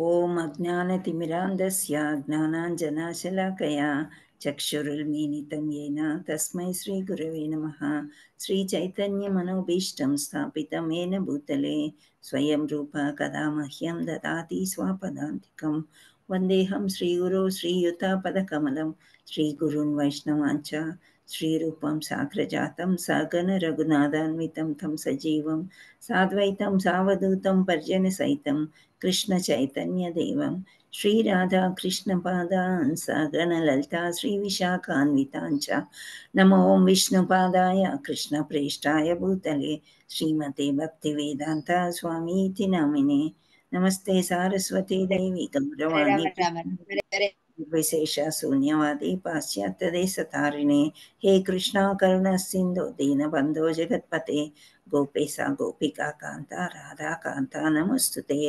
ఓం అజ్ఞానతిమిరాంధస్య జ్ఞానాంజనాశలాకయా చక్షురున్మీలితం येन తస్మై శ్రీగురవే నమః. శ్రీచైతన్యమనోభీష్టం స్థాపితం येन భూతలే స్వయం రూప కదా మహ్యం దదాతి స్వపదాంతికం. వందేహం శ్రీగురో శ్రీయుతాపదకమలం శ్రీగురున్ వైష్ణవాంచ శ్రీరూపం సాగ్రజాతం సగణ రఘునాథాన్వితం తం సజీవం సాద్వైతం సావధూతం పర్జనసహితం కృష్ణ చైతన్య దేవం శ్రీ రాధా కృష్ణ పాదాన్ సగణ లలితా శ్రీ విశాఖాన్వితాంచ నమో విష్ణుపాదాయ కృష్ణ ప్రేష్టాయ భూతలే శ్రీమతే భక్తి వేదాంత స్వామీతి నామినే. నమస్తే సారస్వతీ దేవి గౌరవాణి విశేష శూన్యవాది పాశ్చాత్య దేశ తారిణే. హే కృష్ణ కరుణ సింధు దీనబంధో జగత్పతే గోపేశ గోపికా కాంత రాధాకాంత నమస్తుతే.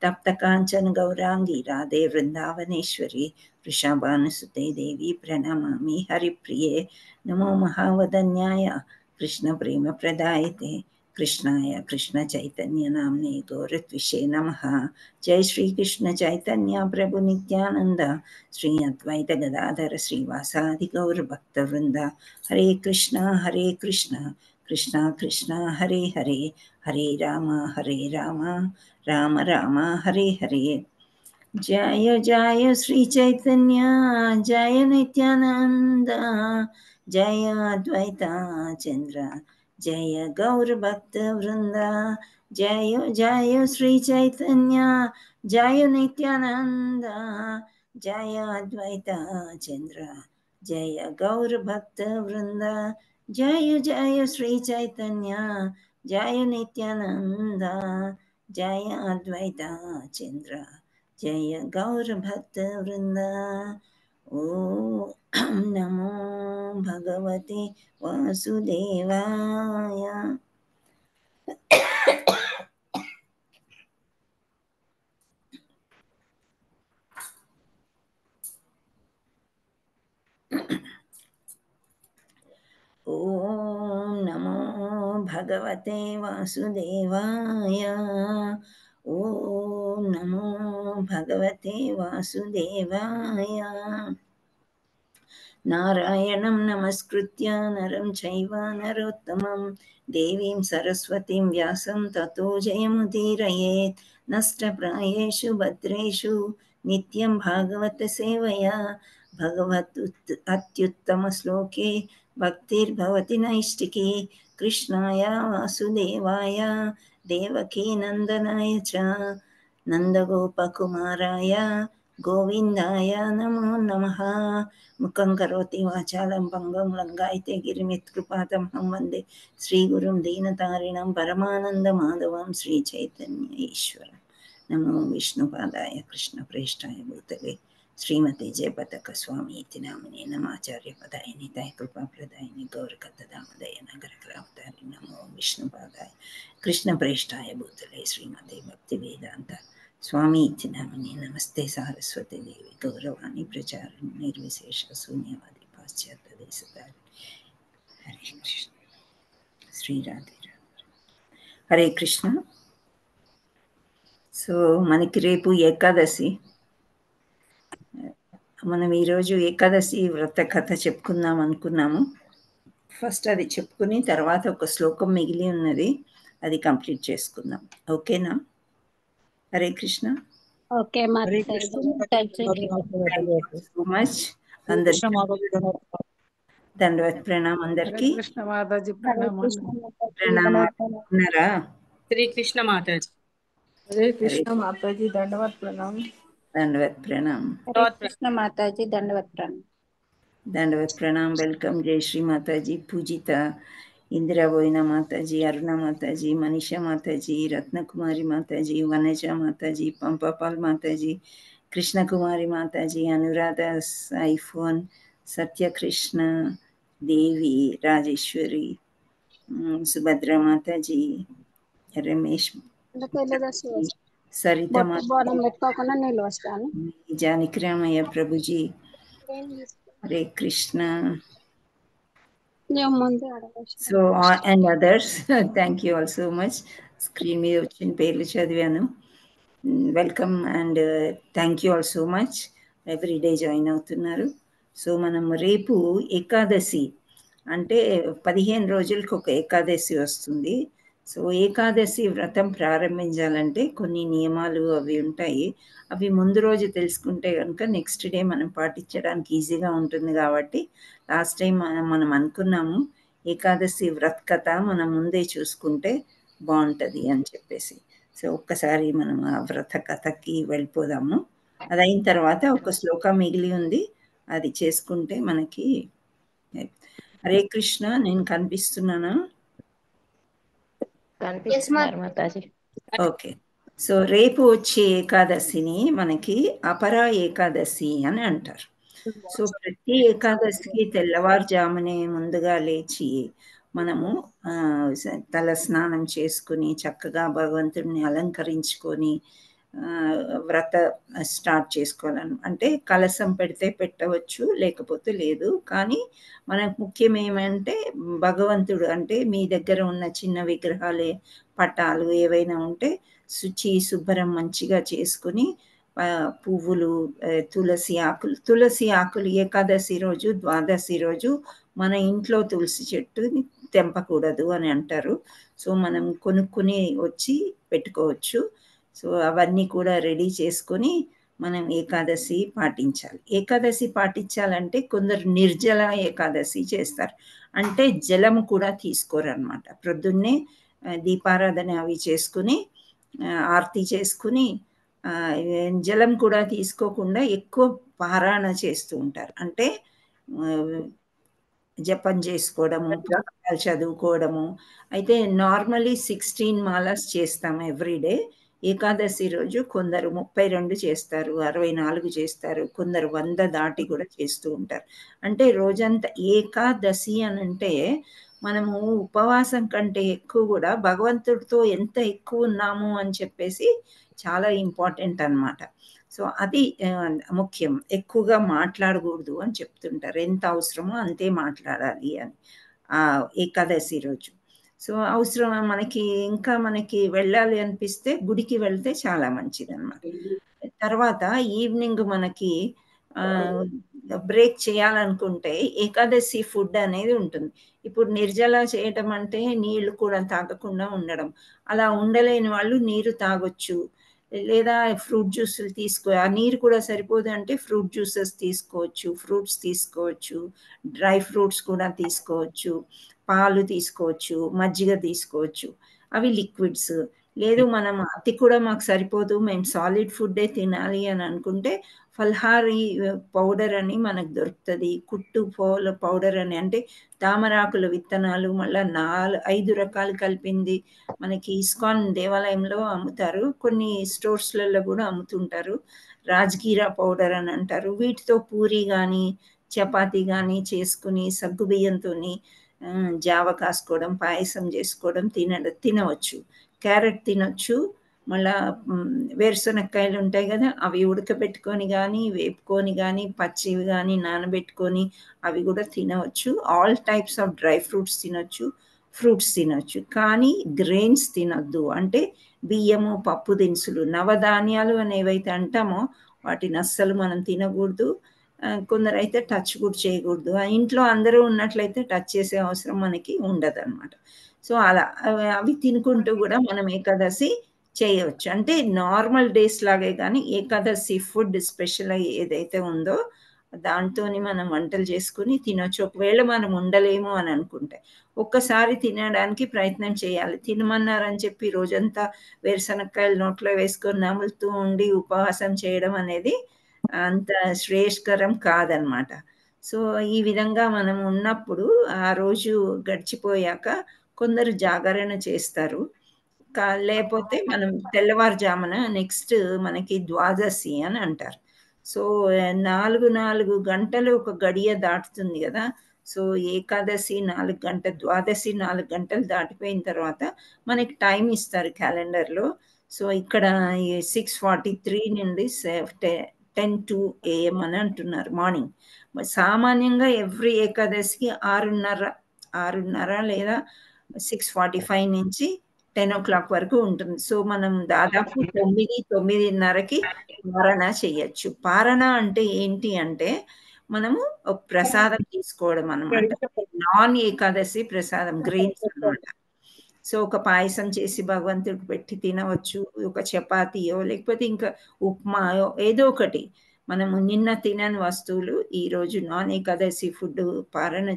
తప్త కాంచన గౌరాంగి రాధే వృందావనేశ్వరి వృషభానుసుతే దేవి ప్రణమామి హరిప్రియే. నమో మహావదన్యాయ కృష్ణ ప్రేమ ప్రదాయతే కృష్ణాయ కృష్ణ చైతన్య నామ్నే గౌరత్విషే నమః. జై శ్రీ కృష్ణ చైతన్య ప్రభు నిత్యానంద శ్రీ అద్వైత గదాధర శ్రీవాసాది గౌర భక్త వృంద. హరే కృష్ణ కృష్ణ కృష్ణ హరే హరే హరే రామ రామ రామ హరే హరే. జయ జయ శ్రీ చైతన్య జయ నిత్యానంద జయ అద్వైత చంద్ర జయ గౌర భక్త వృంద. జయ జయ శ్రీ చైతన్య జయ నిత్యానంద జయ అద్వైత చంద్ర జయ గౌర భక్త వృంద. జయ జయ శ్రీ చైతన్య జయ నిత్యానంద జయ అద్వైత చంద్ర జయ గౌర భక్త వృంద. ఓం నమో భగవతే వాసుదేవాయ. ఓం నమో భగవతే వాసుదేవాయ. ఓం నమో భగవతే వాసుదేవాయ. నారాయణం నమస్కృత్య నరం చైవ నరోత్తమం దేవీం సరస్వతిం వ్యాసం తతో జయముదీరయేత్. నష్టప్రాయేషు భద్రేషు నిత్యం భాగవత సేవయా భగవత్ అత్యుత్తమ శ్లోకే భక్తిర్భవతి నైష్టికీ. కృష్ణాయ వాసుదేవాయ దేవకీ నందనాయ చ నందగోపకుమారాయ గోవిందాయ నమో నమః. ముఖం కరోతి వాచాలం భంగం లంఘాయితే గిరిమిత్కృపాతమహం వందే శ్రీగురుం దీనతారిణం పరమానందమాధవం శ్రీచైతన్య ఈశ్వరం. నమో విష్ణుపాదాయ కృష్ణ ప్రేష్టాయ భూతలే శ్రీమతే జయపతక స్వామి ఇతి నామినే. నమాచార్య పదాయ నితాయ కృపాప్రదాయని గౌరకత్తదామదయ నగరకరావతారి. నమో విష్ణుపాదాయ కృష్ణ ప్రేష్టాయ భూతలే శ్రీమతే భక్తి వేదాంత స్వామి ఇతి నామినే. నమస్తే సారస్వతి దేవి గౌరవాణి ప్రచారిణి నిర్విశేష శూన్యవాది పాశ్చాత్య దేశతారి. హరే కృష్ణ శ్రీరాధే హరే కృష్ణ. సో మనకి రేపు ఏకాదశి. మనం ఈరోజు ఏకాదశి వ్రత కథ చెప్పుకుందాం అనుకున్నాము. ఫస్ట్ అది చెప్పుకుని తర్వాత ఒక శ్లోకం మిగిలి ఉన్నది, అది కంప్లీట్ చేసుకుందాం. ఓకేనా? Hare Krishna. Okay so much అందరికి దండవత్ ప్రణామం. అందరికి ఉన్నారా? శ్రీ కృష్ణ మాతాజీ. హరే కృష్ణ మాతాజీ దండవత్ ప్రణామం. దండవత్ ప్రణామం. హరే కృష్ణ మాతాజీ దండవత్ ప్రణామం. దండవత్ ప్రణామం. వెల్కమ్. జై శ్రీ మాతాజీ. పూజిత, ఇందిరా బోయినా మాతాజీ, అరుణ Mataji, Manisha Mataji, Ratnakumari Mataji, Vanaja Mataji, పంపపాల్ Mataji, Krishnakumari Mataji, Anuradha, iPhone, Satyakrishna, Devi, Rajeshwari, Subhadra Mataji, Ramesh, Saritha Janakiramaiah Prabhuji. Hare Krishna. So and others, thank you all so much. Screen మీద వచ్చిన పేర్లు చదివాను. Welcome and thank you all so much. Everyday join అవుతున్నారు. సో మనం రేపు ఏకాదశి అంటే 15 రోజులకు ఒక ఏకాదశి వస్తుంది. సో ఏకాదశి వ్రతం ప్రారంభించాలంటే కొన్ని నియమాలు అవి ఉంటాయి. అవి ముందు రోజు తెలుసుకుంటే కనుక నెక్స్ట్ డే మనం పాటించడానికి ఈజీగా ఉంటుంది. కాబట్టి లాస్ట్ టైం మనం అనుకున్నాము ఏకాదశి వ్రత కథ మనం ముందే చూసుకుంటే బాగుంటుంది అని చెప్పేసి. సో ఒక్కసారి మనం ఆ వ్రత కథకి వెళ్ళిపోదాము. అది అయిన తర్వాత ఒక శ్లోకం మిగిలి ఉంది, అది చేసుకుంటే మనకి. హరే కృష్ణ, నేను కనిపిస్తున్నానా? కనిపిస్తున్నారు మాతాజీ. ఓకే. సో రేపు వచ్చే ఏకాదశిని మనకి అపరా ఏకాదశి అని అంటారు. సో ప్రతి ఏకాదశికి తెల్లవారుజామునే ముందుగా లేచి మనము తల స్నానం చేసుకుని చక్కగా భగవంతుడిని అలంకరించుకొని వ్రత స్టార్ట్ చేసుకోవాలని. అంటే కలశం పెడితే పెట్టవచ్చు, లేకపోతే లేదు. కానీ మనకు ముఖ్యం ఏమంటే భగవంతుడు అంటే మీ దగ్గర ఉన్న చిన్న విగ్రహాలే పటాలు ఏవైనా ఉంటే శుభ్రం మంచిగా చేసుకుని పువ్వులు, తులసి ఆకులు ఏకాదశి రోజు ద్వాదశి రోజు మన ఇంట్లో తులసి చెట్టుని తెంపకూడదు అని అంటారు. సో మనం కొనుక్కుని వచ్చి పెట్టుకోవచ్చు. సో అవన్నీ కూడా రెడీ చేసుకొని మనం ఏకాదశి పాటించాలి. ఏకాదశి పాటించాలంటే కొందరు నిర్జల ఏకాదశి చేస్తారు. అంటే జలము కూడా తీసుకోరు అనమాట. ప్రొద్దున్నే దీపారాధన అవి చేసుకుని ఆరతి చేసుకుని జలం కూడా తీసుకోకుండా ఎక్కువ పారాయణ చేస్తూ ఉంటారు. అంటే జపం చేసుకోవడము, పుస్తకాలు చదువుకోవడము. అయితే నార్మల్లీ 16 మాలాస్ చేస్తాము ఎవ్రీడే. ఏకాదశి రోజు కొందరు 32 చేస్తారు, 64 చేస్తారు, కొందరు 100 దాటి కూడా చేస్తూ ఉంటారు. అంటే రోజంతా ఏకాదశి అని అంటే మనము ఉపవాసం కంటే ఎక్కువ కూడా భగవంతుడితో ఎంత ఎక్కువ ఉన్నాము అని చెప్పేసి చాలా ఇంపార్టెంట్ అన్నమాట. సో అది ముఖ్యం. ఎక్కువగా మాట్లాడకూడదు అని చెప్తుంటారు. ఎంత అవసరమో అంతే మాట్లాడాలి అని ఏకాదశి రోజు. సో అవసరం మనకి వెళ్ళాలి అనిపిస్తే గుడికి వెళ్తే చాలా మంచిది అన్నమాట. తర్వాత ఈవినింగ్ మనకి బ్రేక్ చేయాలనుకుంటే ఏకాదశి ఫుడ్ అనేది ఉంటుంది. ఇప్పుడు నిర్జల చేయటం అంటే నీళ్లు కూడా తాగకుండా ఉండడం. అలా ఉండలేని వాళ్ళు నీరు తాగొచ్చు, లేదా ఫ్రూట్ జ్యూసులు ఆ నీరు కూడా సరిపోదు అంటే ఫ్రూట్ జ్యూసెస్ తీసుకోవచ్చు, ఫ్రూట్స్ తీసుకోవచ్చు, డ్రై ఫ్రూట్స్ కూడా తీసుకోవచ్చు, పాలు తీసుకోవచ్చు, మజ్జిగ తీసుకోవచ్చు. అవి లిక్విడ్స్. లేదు మనం అతి కూడా మాకు సరిపోదు, మేము సాలిడ్ ఫుడ్డే తినాలి అని అనుకుంటే ఫల్హారి పౌడర్ అని మనకు దొరుకుతుంది. కుట్టు పౌడర్ అని, అంటే తామరాకుల విత్తనాలు మళ్ళీ 5 రకాలు కలిపింది మనకి ఇస్కాన్ దేవాలయంలో అమ్ముతారు. కొన్ని స్టోర్స్లలో కూడా అమ్ముతుంటారు. రాజ్గీరా పౌడర్ అని అంటారు. వీటితో పూరి కానీ చపాతీ కానీ చేసుకుని సగ్గుబియ్యంతో జావ కాసుకోవడం, పాయసం చేసుకోవడం తినవచ్చు. క్యారెట్ తినొచ్చు. మళ్ళా వేరుశనక్కాయలు ఉంటాయి కదా, అవి ఉడకబెట్టుకొని కానీ వేపుకొని కానీ పచ్చివి కానీ నానబెట్టుకొని అవి కూడా తినవచ్చు. All types of dry fruits తినొచ్చు, ఫ్రూట్స్ తినొచ్చు. కానీ గ్రెయిన్స్ తినొద్దు. అంటే బియ్యము, పప్పు దినుసులు, నవధాన్యాలు అనేవైతే అంటామో వాటిని అస్సలు మనం తినకూడదు. కొందరైతే టచ్ కూడా చేయకూడదు. ఇంట్లో అందరూ ఉన్నట్లయితే టచ్ చేసే అవసరం మనకి ఉండదు అనమాట. సో అలా అవి తినుకుంటూ కూడా మనం ఏకాదశి చేయవచ్చు. అంటే నార్మల్ డేస్ లాగే, కానీ ఏకాదశి ఫుడ్ స్పెషల్ ఏదైతే ఉందో దాంతో మనం వంటలు చేసుకుని తినొచ్చు. ఒకవేళ మనం ఉండలేము అని అనుకుంటే ఒక్కసారి తినడానికి ప్రయత్నం చేయాలి. తినమన్నారని చెప్పి రోజంతా వేరుశనక్కాయలు నోట్లో వేసుకొని నములుతూ ఉండి ఉపవాసం చేయడం అనేది అంత శ్రేయస్కరం కాదనమాట. సో ఈ విధంగా మనం ఉన్నప్పుడు ఆ రోజు గడిచిపోయాక కొందరు జాగరణ చేస్తారు. లేకపోతే మనం తెల్లవారుజామున నెక్స్ట్ మనకి ద్వాదశి అని అంటారు. సో 4 గంటలు ఒక గడియ దాటుతుంది కదా. సో ఏకాదశి 4 గంటలు, ద్వాదశి 4 గంటలు దాటిపోయిన తర్వాత మనకి టైం ఇస్తారు క్యాలెండర్లో. సో ఇక్కడ 6:43 నుండి 10 AM అని అంటున్నారు మార్నింగ్. సామాన్యంగా ఎవ్రీ ఏకాదశికి 6:30 లేదా 6:45 నుంచి 10 వరకు ఉంటుంది. సో మనం దాదాపు 9:30కి పారణ చేయొచ్చు. పారణ అంటే ఏంటి అంటే మనము ఒక ప్రసాదం తీసుకోవడం అనమాట. నాన్ ఏకాదశి ప్రసాదం గ్రెయిన్స్ అనమాట. సో ఒక పాయసం చేసి భగవంతుడికి పెట్టి తినవచ్చు. ఒక చపాతీయో లేకపోతే ఇంకా ఉప్మాయో ఏదో ఒకటి మనము నిన్న తినని వస్తువులు ఈరోజు నాన్ ఏకాదశి ఫుడ్ పారణ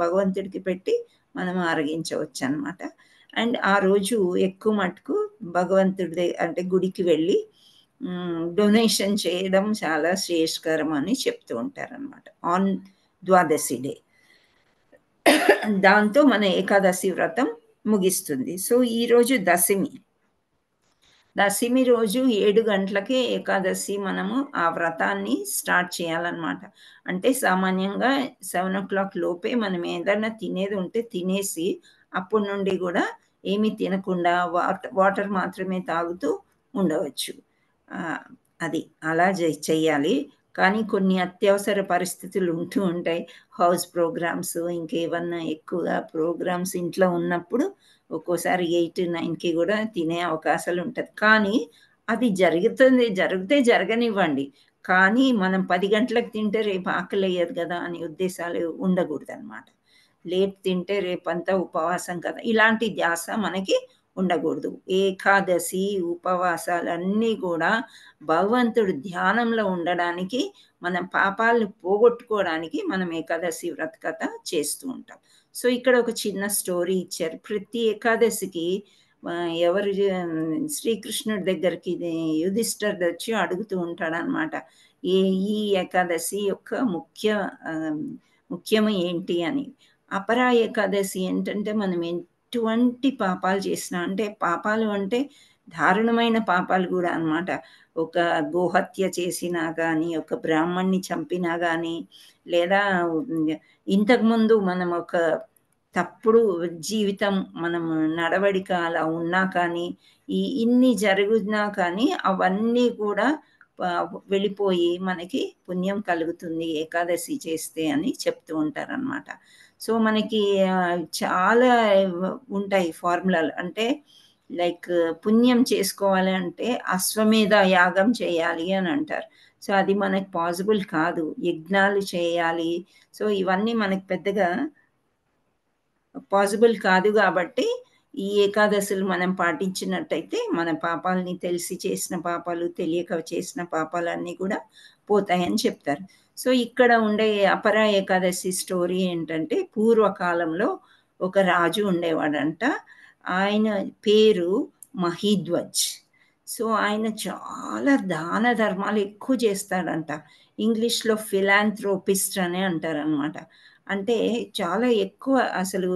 భగవంతుడికి పెట్టి మనం ఆరగించవచ్చు అనమాట. అండ్ ఆ రోజు ఎక్కువ మటుకు భగవంతుడి అంటే గుడికి వెళ్ళి డొనేషన్ చేయడం చాలా శ్రేయస్కరం అని చెప్తూ ఉంటారనమాట ఆన్ ద్వాదశి డే. దాంతో మన ఏకాదశి వ్రతం ముగిస్తుంది. సో ఈరోజు దశమి రోజు 7 గంటలకే ఏకాదశి మనము ఆ వ్రతాన్ని స్టార్ట్ చేయాలన్నమాట. అంటే సామాన్యంగా 7 లోపే మనం ఏదైనా తినేది ఉంటే తినేసి అప్పటి నుండి కూడా ఏమీ తినకుండా వాటర్ మాత్రమే తాగుతూ ఉండవచ్చు. అది అలా చెయ్యాలి. కానీ కొన్ని అత్యవసర పరిస్థితులు ఉంటూ ఉంటాయి. హౌస్ ప్రోగ్రామ్స్ ఇంకేమన్నా ఎక్కువగా ప్రోగ్రామ్స్ ఇంట్లో ఉన్నప్పుడు ఒక్కోసారి 8-9కి కూడా తినే అవకాశాలు ఉంటుంది. కానీ అది జరిగితే జరగనివ్వండి. కానీ మనం 10 గంటలకు తింటే రేపు ఆకలి అయ్యేది కదా అనే ఉద్దేశాలు ఉండకూడదు అనమాట. లేట్ తింటే రేపంతా ఉపవాసం కదా ఇలాంటి ధ్యాస మనకి ఉండకూడదు. ఏకాదశి ఉపవాసాలన్నీ కూడా భగవంతుడు ధ్యానంలో ఉండడానికి మన పాపాలను పోగొట్టుకోవడానికి మనం ఏకాదశి వ్రత కథ చేస్తూ ఉంటాం. సో ఇక్కడ ఒక చిన్న స్టోరీ ఇచ్చారు. ప్రతి ఏకాదశికి ఎవరు శ్రీకృష్ణుడి దగ్గరికి యుధిష్ఠిరుడు వచ్చి అడుగుతూ ఉంటాడనమాట. ఈ ఏకాదశి యొక్క ముఖ్యం ఏంటి అని. అపరా ఏకాదశి ఏంటంటే మనం ఎటువంటి పాపాలు చేసినా అంటే పాపాలు అంటే దారుణమైన పాపాలు కూడా అనమాట. ఒక గోహత్య చేసినా కానీ ఒక బ్రాహ్మణ్ణి చంపినా కానీ లేదా ఇంతకుముందు మనం ఒక తప్పుడు జీవితం మనం నడవడిక అలా ఉన్నా కానీ ఇన్ని జరుగుతున్నా కానీ అవన్నీ కూడా వెళ్ళిపోయి మనకి పుణ్యం కలుగుతుంది ఏకాదశి చేస్తే అని చెప్తూ ఉంటారనమాట. సో మనకి చాలా ఉంటాయి ఫార్ములాలు. అంటే లైక్ పుణ్యం చేసుకోవాలి అంటే అశ్వమేధ యాగం చేయాలి అని అంటారు. సో అది మనకు పాసిబుల్ కాదు. యజ్ఞాలు చేయాలి. సో ఇవన్నీ మనకు పెద్దగా పాసిబుల్ కాదు. కాబట్టి ఈ ఏకాదశులు మనం పాటించినట్టయితే మన పాపాలని తెలిసి చేసిన పాపాలు తెలియక చేసిన పాపాలన్నీ కూడా పోతాయని చెప్తారు. సో ఇక్కడ ఉండే అపరా ఏకాదశి స్టోరీ ఏంటంటే పూర్వకాలంలో ఒక రాజు ఉండేవాడంట. ఆయన పేరు మహిధ్వజ్. సో ఆయన చాలా దాన ధర్మాలు ఎక్కువ చేస్తాడంట. ఇంగ్లీష్లో ఫిలాంథ్రోపిస్ట్ అని అంటారనమాట. అంటే చాలా ఎక్కువ అసలు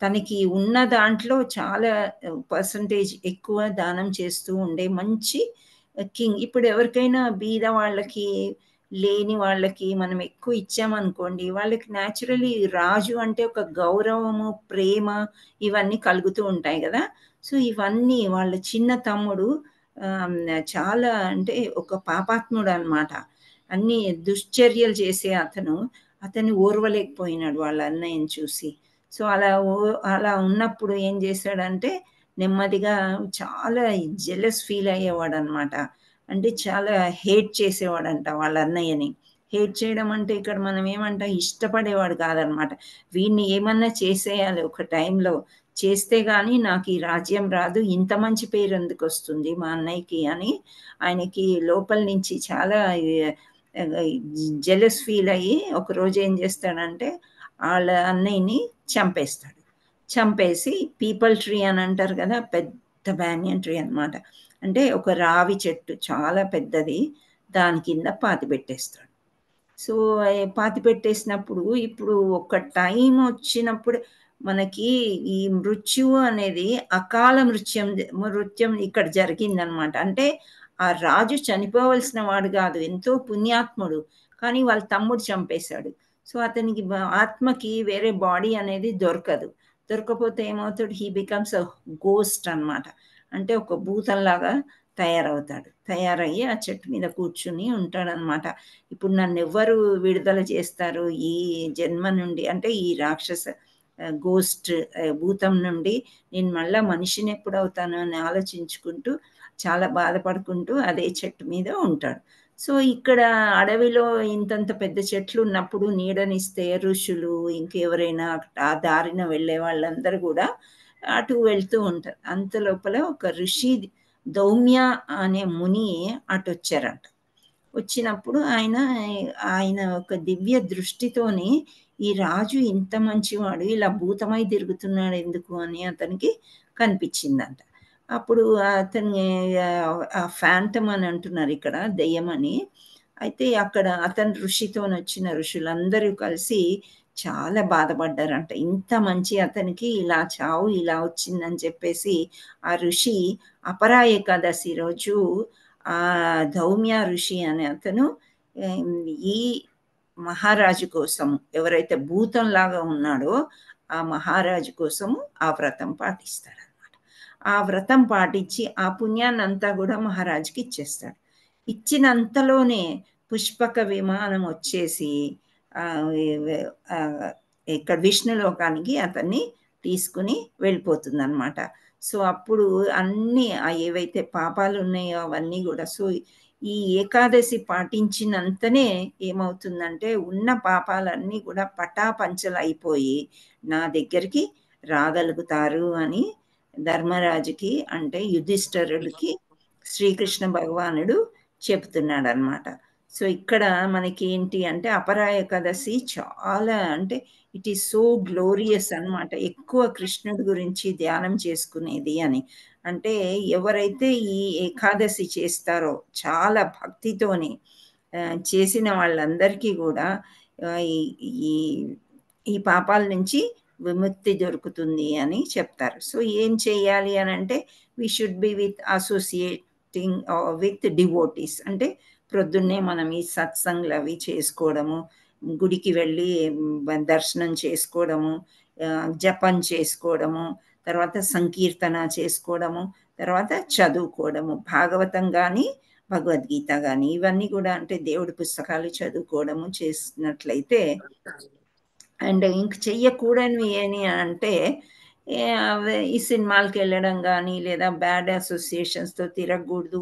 తనకి ఉన్న దాంట్లో చాలా పర్సంటేజ్ ఎక్కువ దానం చేస్తూ ఉండే మంచి కింగ్. ఇప్పుడు ఎవరికైనా బీద వాళ్ళకి లేని వాళ్ళకి మనం ఎక్కువ ఇచ్చామనుకోండి వాళ్ళకి న్యాచురలీ రాజు అంటే ఒక గౌరవము ప్రేమ ఇవన్నీ కలుగుతూ ఉంటాయి కదా. సో ఇవన్నీ వాళ్ళ చిన్న తమ్ముడు చాలా అంటే ఒక పాపాత్ముడు అనమాట. అన్ని దుశ్చర్యలు చేసే అతను ఓర్వలేకపోయినాడు వాళ్ళ అన్నయ్యని చూసి. సో అలా ఉన్నప్పుడు ఏం చేశాడంటే నెమ్మదిగా చాలా జెలస్ ఫీల్ అయ్యేవాడు అనమాట. అంటే చాలా హేట్ చేసేవాడంట వాళ్ళ అన్నయ్యని. హేట్ చేయడం అంటే ఇక్కడ మనం ఏమంటాం ఇష్టపడేవాడు కాదనమాట. వీడిని ఏమన్నా చేసేయాలి ఒక టైంలో, చేస్తే కానీ నాకు ఈ రాజ్యం రాదు, ఇంత మంచి పేరు ఎందుకు వస్తుంది మా అన్నయ్యకి అని ఆయనకి లోపల నుంచి చాలా జెలస్ ఫీల్ అయ్యి ఒకరోజు ఏం చేస్తాడంటే వాళ్ళ అన్నయ్యని చంపేసి పీపల్ ట్రీ అని అంటారు కదా, పెద్ద బ్యానియన్ ట్రీ అనమాట. అంటే ఒక రావి చెట్టు చాలా పెద్దది, దాని కింద పాతి పెట్టేస్తాడు. సో పాతి పెట్టేసినప్పుడు ఇప్పుడు ఒక టైం వచ్చినప్పుడు మనకి ఈ మృత్యువు అనేది అకాల మృత్యం ఇక్కడ జరిగిందనమాట. అంటే ఆ రాజు చనిపోవలసిన వాడు కాదు, ఎంతో పుణ్యాత్ముడు, కానీ వాళ్ళ తమ్ముడు చంపేశాడు. సో అతనికి ఆత్మకి వేరే బాడీ అనేది దొరకపోతే ఏమవుతాడు, హీ బికమ్స్ అ గోస్ట్ అనమాట. అంటే ఒక భూతంలాగా తయారయ్యి ఆ చెట్టు మీద కూర్చుని ఉంటాడనమాట. ఇప్పుడు నన్ను ఎవ్వరు విడుదల చేస్తారు ఈ జన్మ నుండి, అంటే ఈ రాక్షస గోస్ట్ భూతం నుండి నేను మళ్ళా మనిషిని ఎప్పుడు అవుతాను అని ఆలోచించుకుంటూ చాలా బాధపడుకుంటూ అదే చెట్టు మీద ఉంటాడు. సో ఇక్కడ అడవిలో ఇంతంత పెద్ద చెట్లు ఉన్నప్పుడు నీడనిస్తే ఋషులు ఇంకెవరైనా ఆ దారిన వెళ్ళే వాళ్ళందరూ కూడా అటు వెళ్తూ ఉంటారు. అంత లోపల ఒక ఋషి దౌమ్య అనే ముని అటు వచ్చారంట. వచ్చినప్పుడు ఆయన ఒక దివ్య దృష్టితోని ఈ రాజు ఇంత మంచివాడు ఇలా భూతమై తిరుగుతున్నాడు ఎందుకు అని అతనికి కనిపించిందంట. అప్పుడు అతన్ని ఆ ఫ్యాంటమ్ అని అంటున్నారు ఇక్కడ, దెయ్యమని. అయితే అక్కడ అతని ఋషితో వచ్చిన ఋషులందరూ కలిసి చాలా బాధపడ్డారంట. ఇంత మంచి అతనికి ఇలా చావు ఇలా వచ్చిందని చెప్పేసి ఆ ఋషి అపరా ఏకాదశి రోజు ఆ దౌమ్య ఋషి అనే అతను ఈ మహారాజు కోసము, ఎవరైతే భూతంలాగా ఉన్నాడో ఆ మహారాజు కోసము ఆ వ్రతం పాటిస్తాడనమాట. ఆ వ్రతం పాటించి ఆ పుణ్యాన్ని అంతా కూడా మహారాజుకి ఇచ్చేస్తాడు. ఇచ్చినంతలోనే పుష్పక విమానం వచ్చేసి ఇక్కడ విష్ణులోకానికి అతన్ని తీసుకుని వెళ్ళిపోతుంది అనమాట. సో అప్పుడు అన్నీ ఏవైతే పాపాలు ఉన్నాయో అవన్నీ కూడా, సో ఈ ఏకాదశి పాటించినంతనే ఏమవుతుందంటే ఉన్న పాపాలన్నీ కూడా పటాపంచలు అయిపోయి నా దగ్గరికి రాగలుగుతారు అని ధర్మరాజుకి, అంటే యుధిష్ఠిరుడికి శ్రీకృష్ణ భగవానుడు చెప్తున్నాడు అనమాట. సో ఇక్కడ మనకి ఏంటి అంటే అపరా ఏకాదశి చాలా, అంటే ఇట్ ఈస్ సో గ్లోరియస్ అనమాట. ఎక్కువ కృష్ణుడి గురించి ధ్యానం చేసుకునేది అని. అంటే ఎవరైతే ఈ ఏకాదశి చేస్తారో చాలా భక్తితోని చేసిన వాళ్ళందరికీ కూడా ఈ ఈ పాపాల నుంచి విముక్తి దొరుకుతుంది అని చెప్తారు. సో ఏం చేయాలి అని అంటే we should be associating with devotees. అంటే ప్రొద్దున్నే మనం ఈ సత్సంగ్లు అవి చేసుకోవడము, గుడికి వెళ్ళి దర్శనం చేసుకోవడము, జపం చేసుకోవడము, తర్వాత సంకీర్తన చేసుకోవడము, తర్వాత చదువుకోవడము, భాగవతం కానీ భగవద్గీత కానీ ఇవన్నీ కూడా, అంటే దేవుడి పుస్తకాలు చదువుకోవడము చేసినట్లయితే. అండ్ ఇంక చెయ్యకూడనివి ఏమి అంటే ఈ సినిమాలకు వెళ్ళడం కానీ, లేదా బ్యాడ్ అసోసియేషన్స్తో తిరగకూడదు,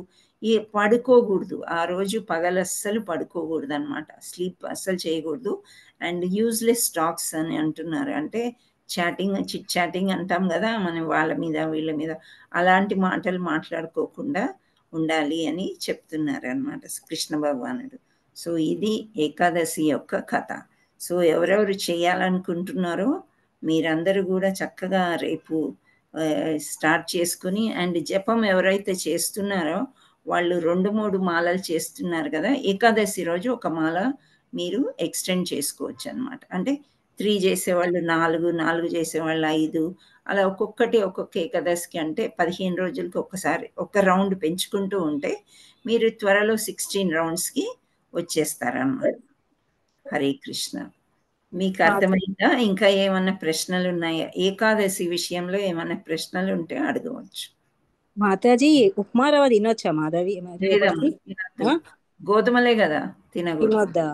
పడుకోకూడదు. ఆ రోజు పగలు అస్సలు పడుకోకూడదు అనమాట, స్లీప్ అస్సలు చేయకూడదు. అండ్ యూజ్లెస్ టాక్స్ అని అంటున్నారు, అంటే చిట్ చాటింగ్ అంటాం కదా మనం, వాళ్ళ మీద వీళ్ళ మీద అలాంటి మాటలు మాట్లాడుకోకుండా ఉండాలి అని చెప్తున్నారు అనమాట కృష్ణ భగవానుడు. సో ఇది ఏకాదశి యొక్క కథ. సో ఎవరెవరు చేయాలనుకుంటున్నారో మీరందరూ కూడా చక్కగా రేపు స్టార్ట్ చేసుకుని, అండ్ జపం ఎవరైతే చేస్తున్నారో వాళ్ళు 2-3 మాలలు చేస్తున్నారు కదా, ఏకాదశి రోజు ఒక మాల మీరు ఎక్స్టెండ్ చేసుకోవచ్చు అనమాట. అంటే 3 చేసేవాళ్ళు 4, 4 చేసేవాళ్ళు 5, అలా ఒక్కొక్క ఏకాదశికి, అంటే 15 రోజులకి ఒక్కసారి ఒక రౌండ్ పెంచుకుంటూ ఉంటే మీరు త్వరలో 16 రౌండ్స్కి వచ్చేస్తారన్నమాట. హరే కృష్ణ. మీకు అర్థమైందా? ఇంకా ఏమన్నా ప్రశ్నలు ఉన్నాయా? ఏకాదశి విషయంలో ఏమన్నా ప్రశ్నలు ఉంటే అడగవచ్చు. మాతాజీ ఉప్మా రవ్వ తినొచ్చా మాధవి? గోధుమలే కదా తినకూడదు.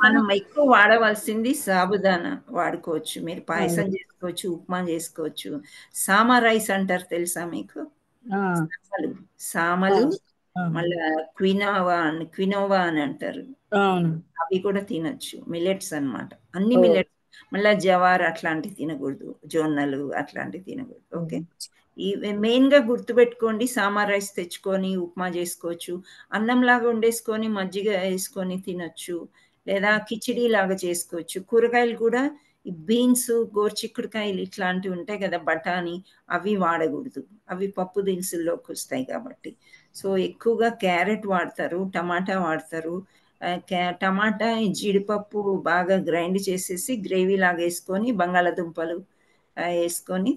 మనం ఎక్కువ వాడవలసింది సాబుదానా వాడుకోవచ్చు. మీరు పాయసం చేసుకోవచ్చు, ఉప్మా చేసుకోవచ్చు. సామా రైస్ అంటారు తెలుసా మీకు? సామలు మళ్ళా క్వినోవా అని అంటారు, అవి కూడా తినొచ్చు. మిల్లెట్స్ అన్నమాట, అన్ని మిల్లెట్స్. మళ్ళీ జవార్ అట్లాంటివి తినకూడదు, జొన్నలు అట్లాంటివి తినకూడదు. ఓకే, ఈ మెయిన్గా గుర్తుపెట్టుకోండి. సాంబార్ రైస్ తెచ్చుకొని ఉప్మా చేసుకోవచ్చు, అన్నంలాగా వండేసుకొని మజ్జిగ వేసుకొని తినొచ్చు, లేదా కిచిడీ లాగా చేసుకోవచ్చు. కూరగాయలు కూడా బీన్స్, గోర్చిక్కుడుకాయలు ఇట్లాంటివి ఉంటాయి కదా, బఠానీ, అవి వాడకూడదు, అవి పప్పు దినుసుల్లోకి వస్తాయి కాబట్టి. సో ఎక్కువగా క్యారెట్ వాడతారు, టమాటా వాడతారు. టమాటా జీడిపప్పు బాగా గ్రైండ్ చేసేసి గ్రేవీ లాగా వేసుకొని బంగాళాదుంపలు వేసుకొని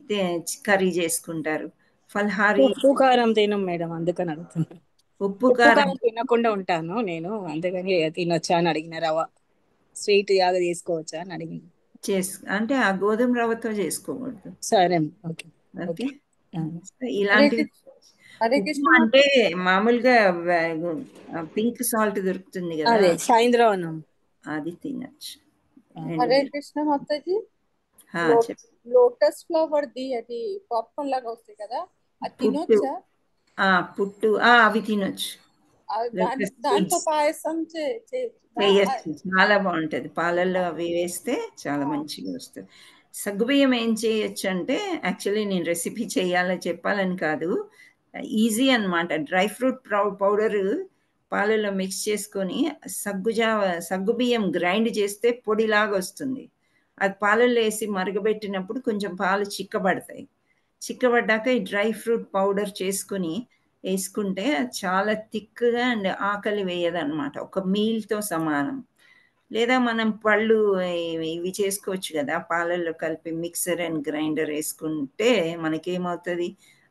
కర్రీ చేసుకుంటారు. ఫల్హారీ ఉప్పు కారం తినం మేడం, అందుకని అడుగుతున్నా. ఉప్పు కారం తినకుండా ఉంటాను నేను, అందుకని తినొచ్చా అని అడిగిన. రవ్వ స్వీట్ లాగా చేసుకోవచ్చా అని అడిగిన. అంటే ఆ గోధుమ రవ్వతో చేసుకోకూడదు. సరే ఓకే ఓకే. ఇలాంటివి అంటే మామూలుగా పింక్ సాల్ట్ దొరుకుతుంది కదా, సాయంత్రం అది తినచ్చు. హరే కృష్ణ మాతాజీ. చెప్పు. లోటస్ ఫ్లవర్ ది అది పాప్కార్న్ లాగా వస్తాయి కదా, అది పుట్టు తినొచ్చా? పుట్టు అవి తినొచ్చు. దాంతో పాయసం చేయొచ్చు, చాలా బాగుంటది. పాలల్లో అవి వేస్తే చాలా మంచిగా వస్తుంది. సగ్గుబియ్యం ఏం చేయొచ్చు అంటే, యాక్చువల్లీ నేను రెసిపీ చెప్పాలని కాదు, ఈజీ అన్నమాట. డ్రై ఫ్రూట్ పౌడర్ పాలలో మిక్స్ చేసుకొని సగ్గుబియ్యం గ్రైండ్ చేస్తే పొడిలాగా వస్తుంది. అది పాలల్లో వేసి మరగబెట్టినప్పుడు కొంచెం పాలు చిక్కబడతాయి. చిక్కబడ్డాక ఈ డ్రై ఫ్రూట్ పౌడర్ చేసుకుని వేసుకుంటే అది చాలా థిక్గా అండ్ ఆకలి వేయదన్నమాట. ఒక మీల్తో సమానం. లేదా మనం పళ్ళు ఇవి చేసుకోవచ్చు కదా, పాలల్లో కలిపి మిక్సర్ అండ్ గ్రైండర్ వేసుకుంటే మనకేమవుతుంది,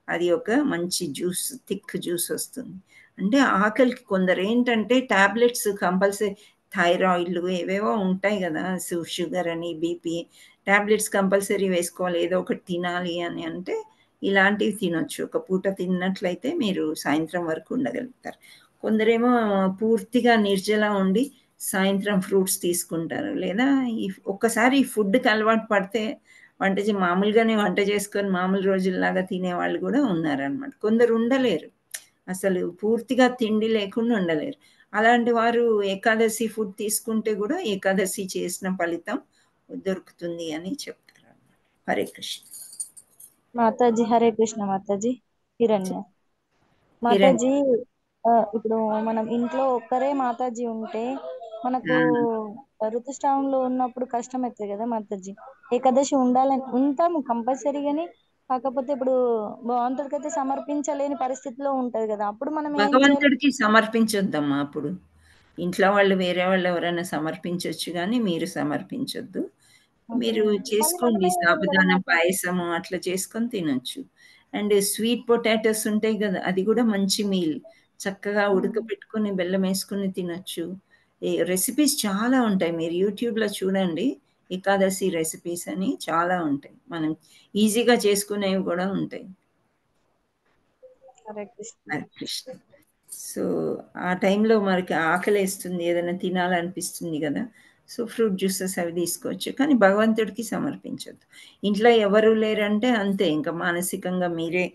అది ఒక మంచి జ్యూస్, థిక్ జ్యూస్ వస్తుంది. అంటే ఆకలికి కొందరు ఏంటంటే ట్యాబ్లెట్స్ కంపల్సరీ, థైరాయిడ్లు ఏవేవో ఉంటాయి కదా, షుగర్ అని, బీపీ ట్యాబ్లెట్స్ కంపల్సరీ వేసుకోవాలి, ఏదో ఒకటి తినాలి అని అంటే ఇలాంటివి తినొచ్చు. ఒక పూట తిన్నట్లయితే మీరు సాయంత్రం వరకు ఉండగలుగుతారు. కొందరేమో పూర్తిగా నిర్జల ఉండి సాయంత్రం ఫ్రూట్స్ తీసుకుంటారు. లేదా ఒక్కసారి ఈ ఫుడ్కి అలవాటు పడితే మామూలుగానే వంట చేసుకొని మామూలు రోజుల్లాగా తినేవాళ్ళు కూడా ఉన్నారనమాట. కొందరు ఉండలేరు, అసలు పూర్తిగా తిండి లేకుండా ఉండలేరు. అలాంటి వారు ఏకాదశి ఫుడ్ తీసుకుంటే కూడా ఏకాదశి చేసిన ఫలితం దొరుకుతుంది అని చెప్తారు. హరే కృష్ణ మాతాజీ. హరే కృష్ణ మాతాజీ. హిరణ్య హిరణ్య. మాతాజీ. ఇప్పుడు మనం ఇంట్లో ఒక్కరే మాతాజీ ఉంటే మనకు ఋతుస్రావంలో ఉన్నప్పుడు కష్టం అవుతుంది కదా మాతాజీ. ఏకాదశి ఉంటాము కంపల్సరీగాని, కాకపోతే ఇప్పుడు భగవంతుడికి అయితే సమర్పించలేని పరిస్థితిలో ఉంటది కదా, అప్పుడు మనం ఏం చేయాలి? భగవంతుడికి సమర్పించొద్దమ్మా. అప్పుడు ఇంట్లో వాళ్ళు వేరే వాళ్ళు ఎవరైనా సమర్పించవచ్చు, కానీ మీరు సమర్పించొద్దు. మీరు చేసుకోండి, సాబుదానా పాయసము అట్లా చేసుకొని తినొచ్చు. అండ్ స్వీట్ పొటాటోస్ ఉంటాయి కదా, అది కూడా మంచి మీల్. చక్కగా ఉడకపెట్టుకొని బెల్లం వేసుకుని తినొచ్చు. రెసిపీస్ చాలా ఉంటాయి, మీరు యూట్యూబ్లో చూడండి. ఏకాదశి రెసిపీస్ అని చాలా ఉంటాయి, మనం ఈజీగా చేసుకునేవి కూడా ఉంటాయి. హరే కృష్ణ. సో ఆ టైంలో మనకి ఆకలేస్తుంది, ఏదైనా తినాలనిపిస్తుంది కదా, సో ఫ్రూట్ జ్యూసెస్ అవి తీసుకోవచ్చు, కానీ భగవంతుడికి సమర్పించద్దు. ఇంట్లో ఎవరు లేరంటే అంతే, ఇంకా మానసికంగా మీరే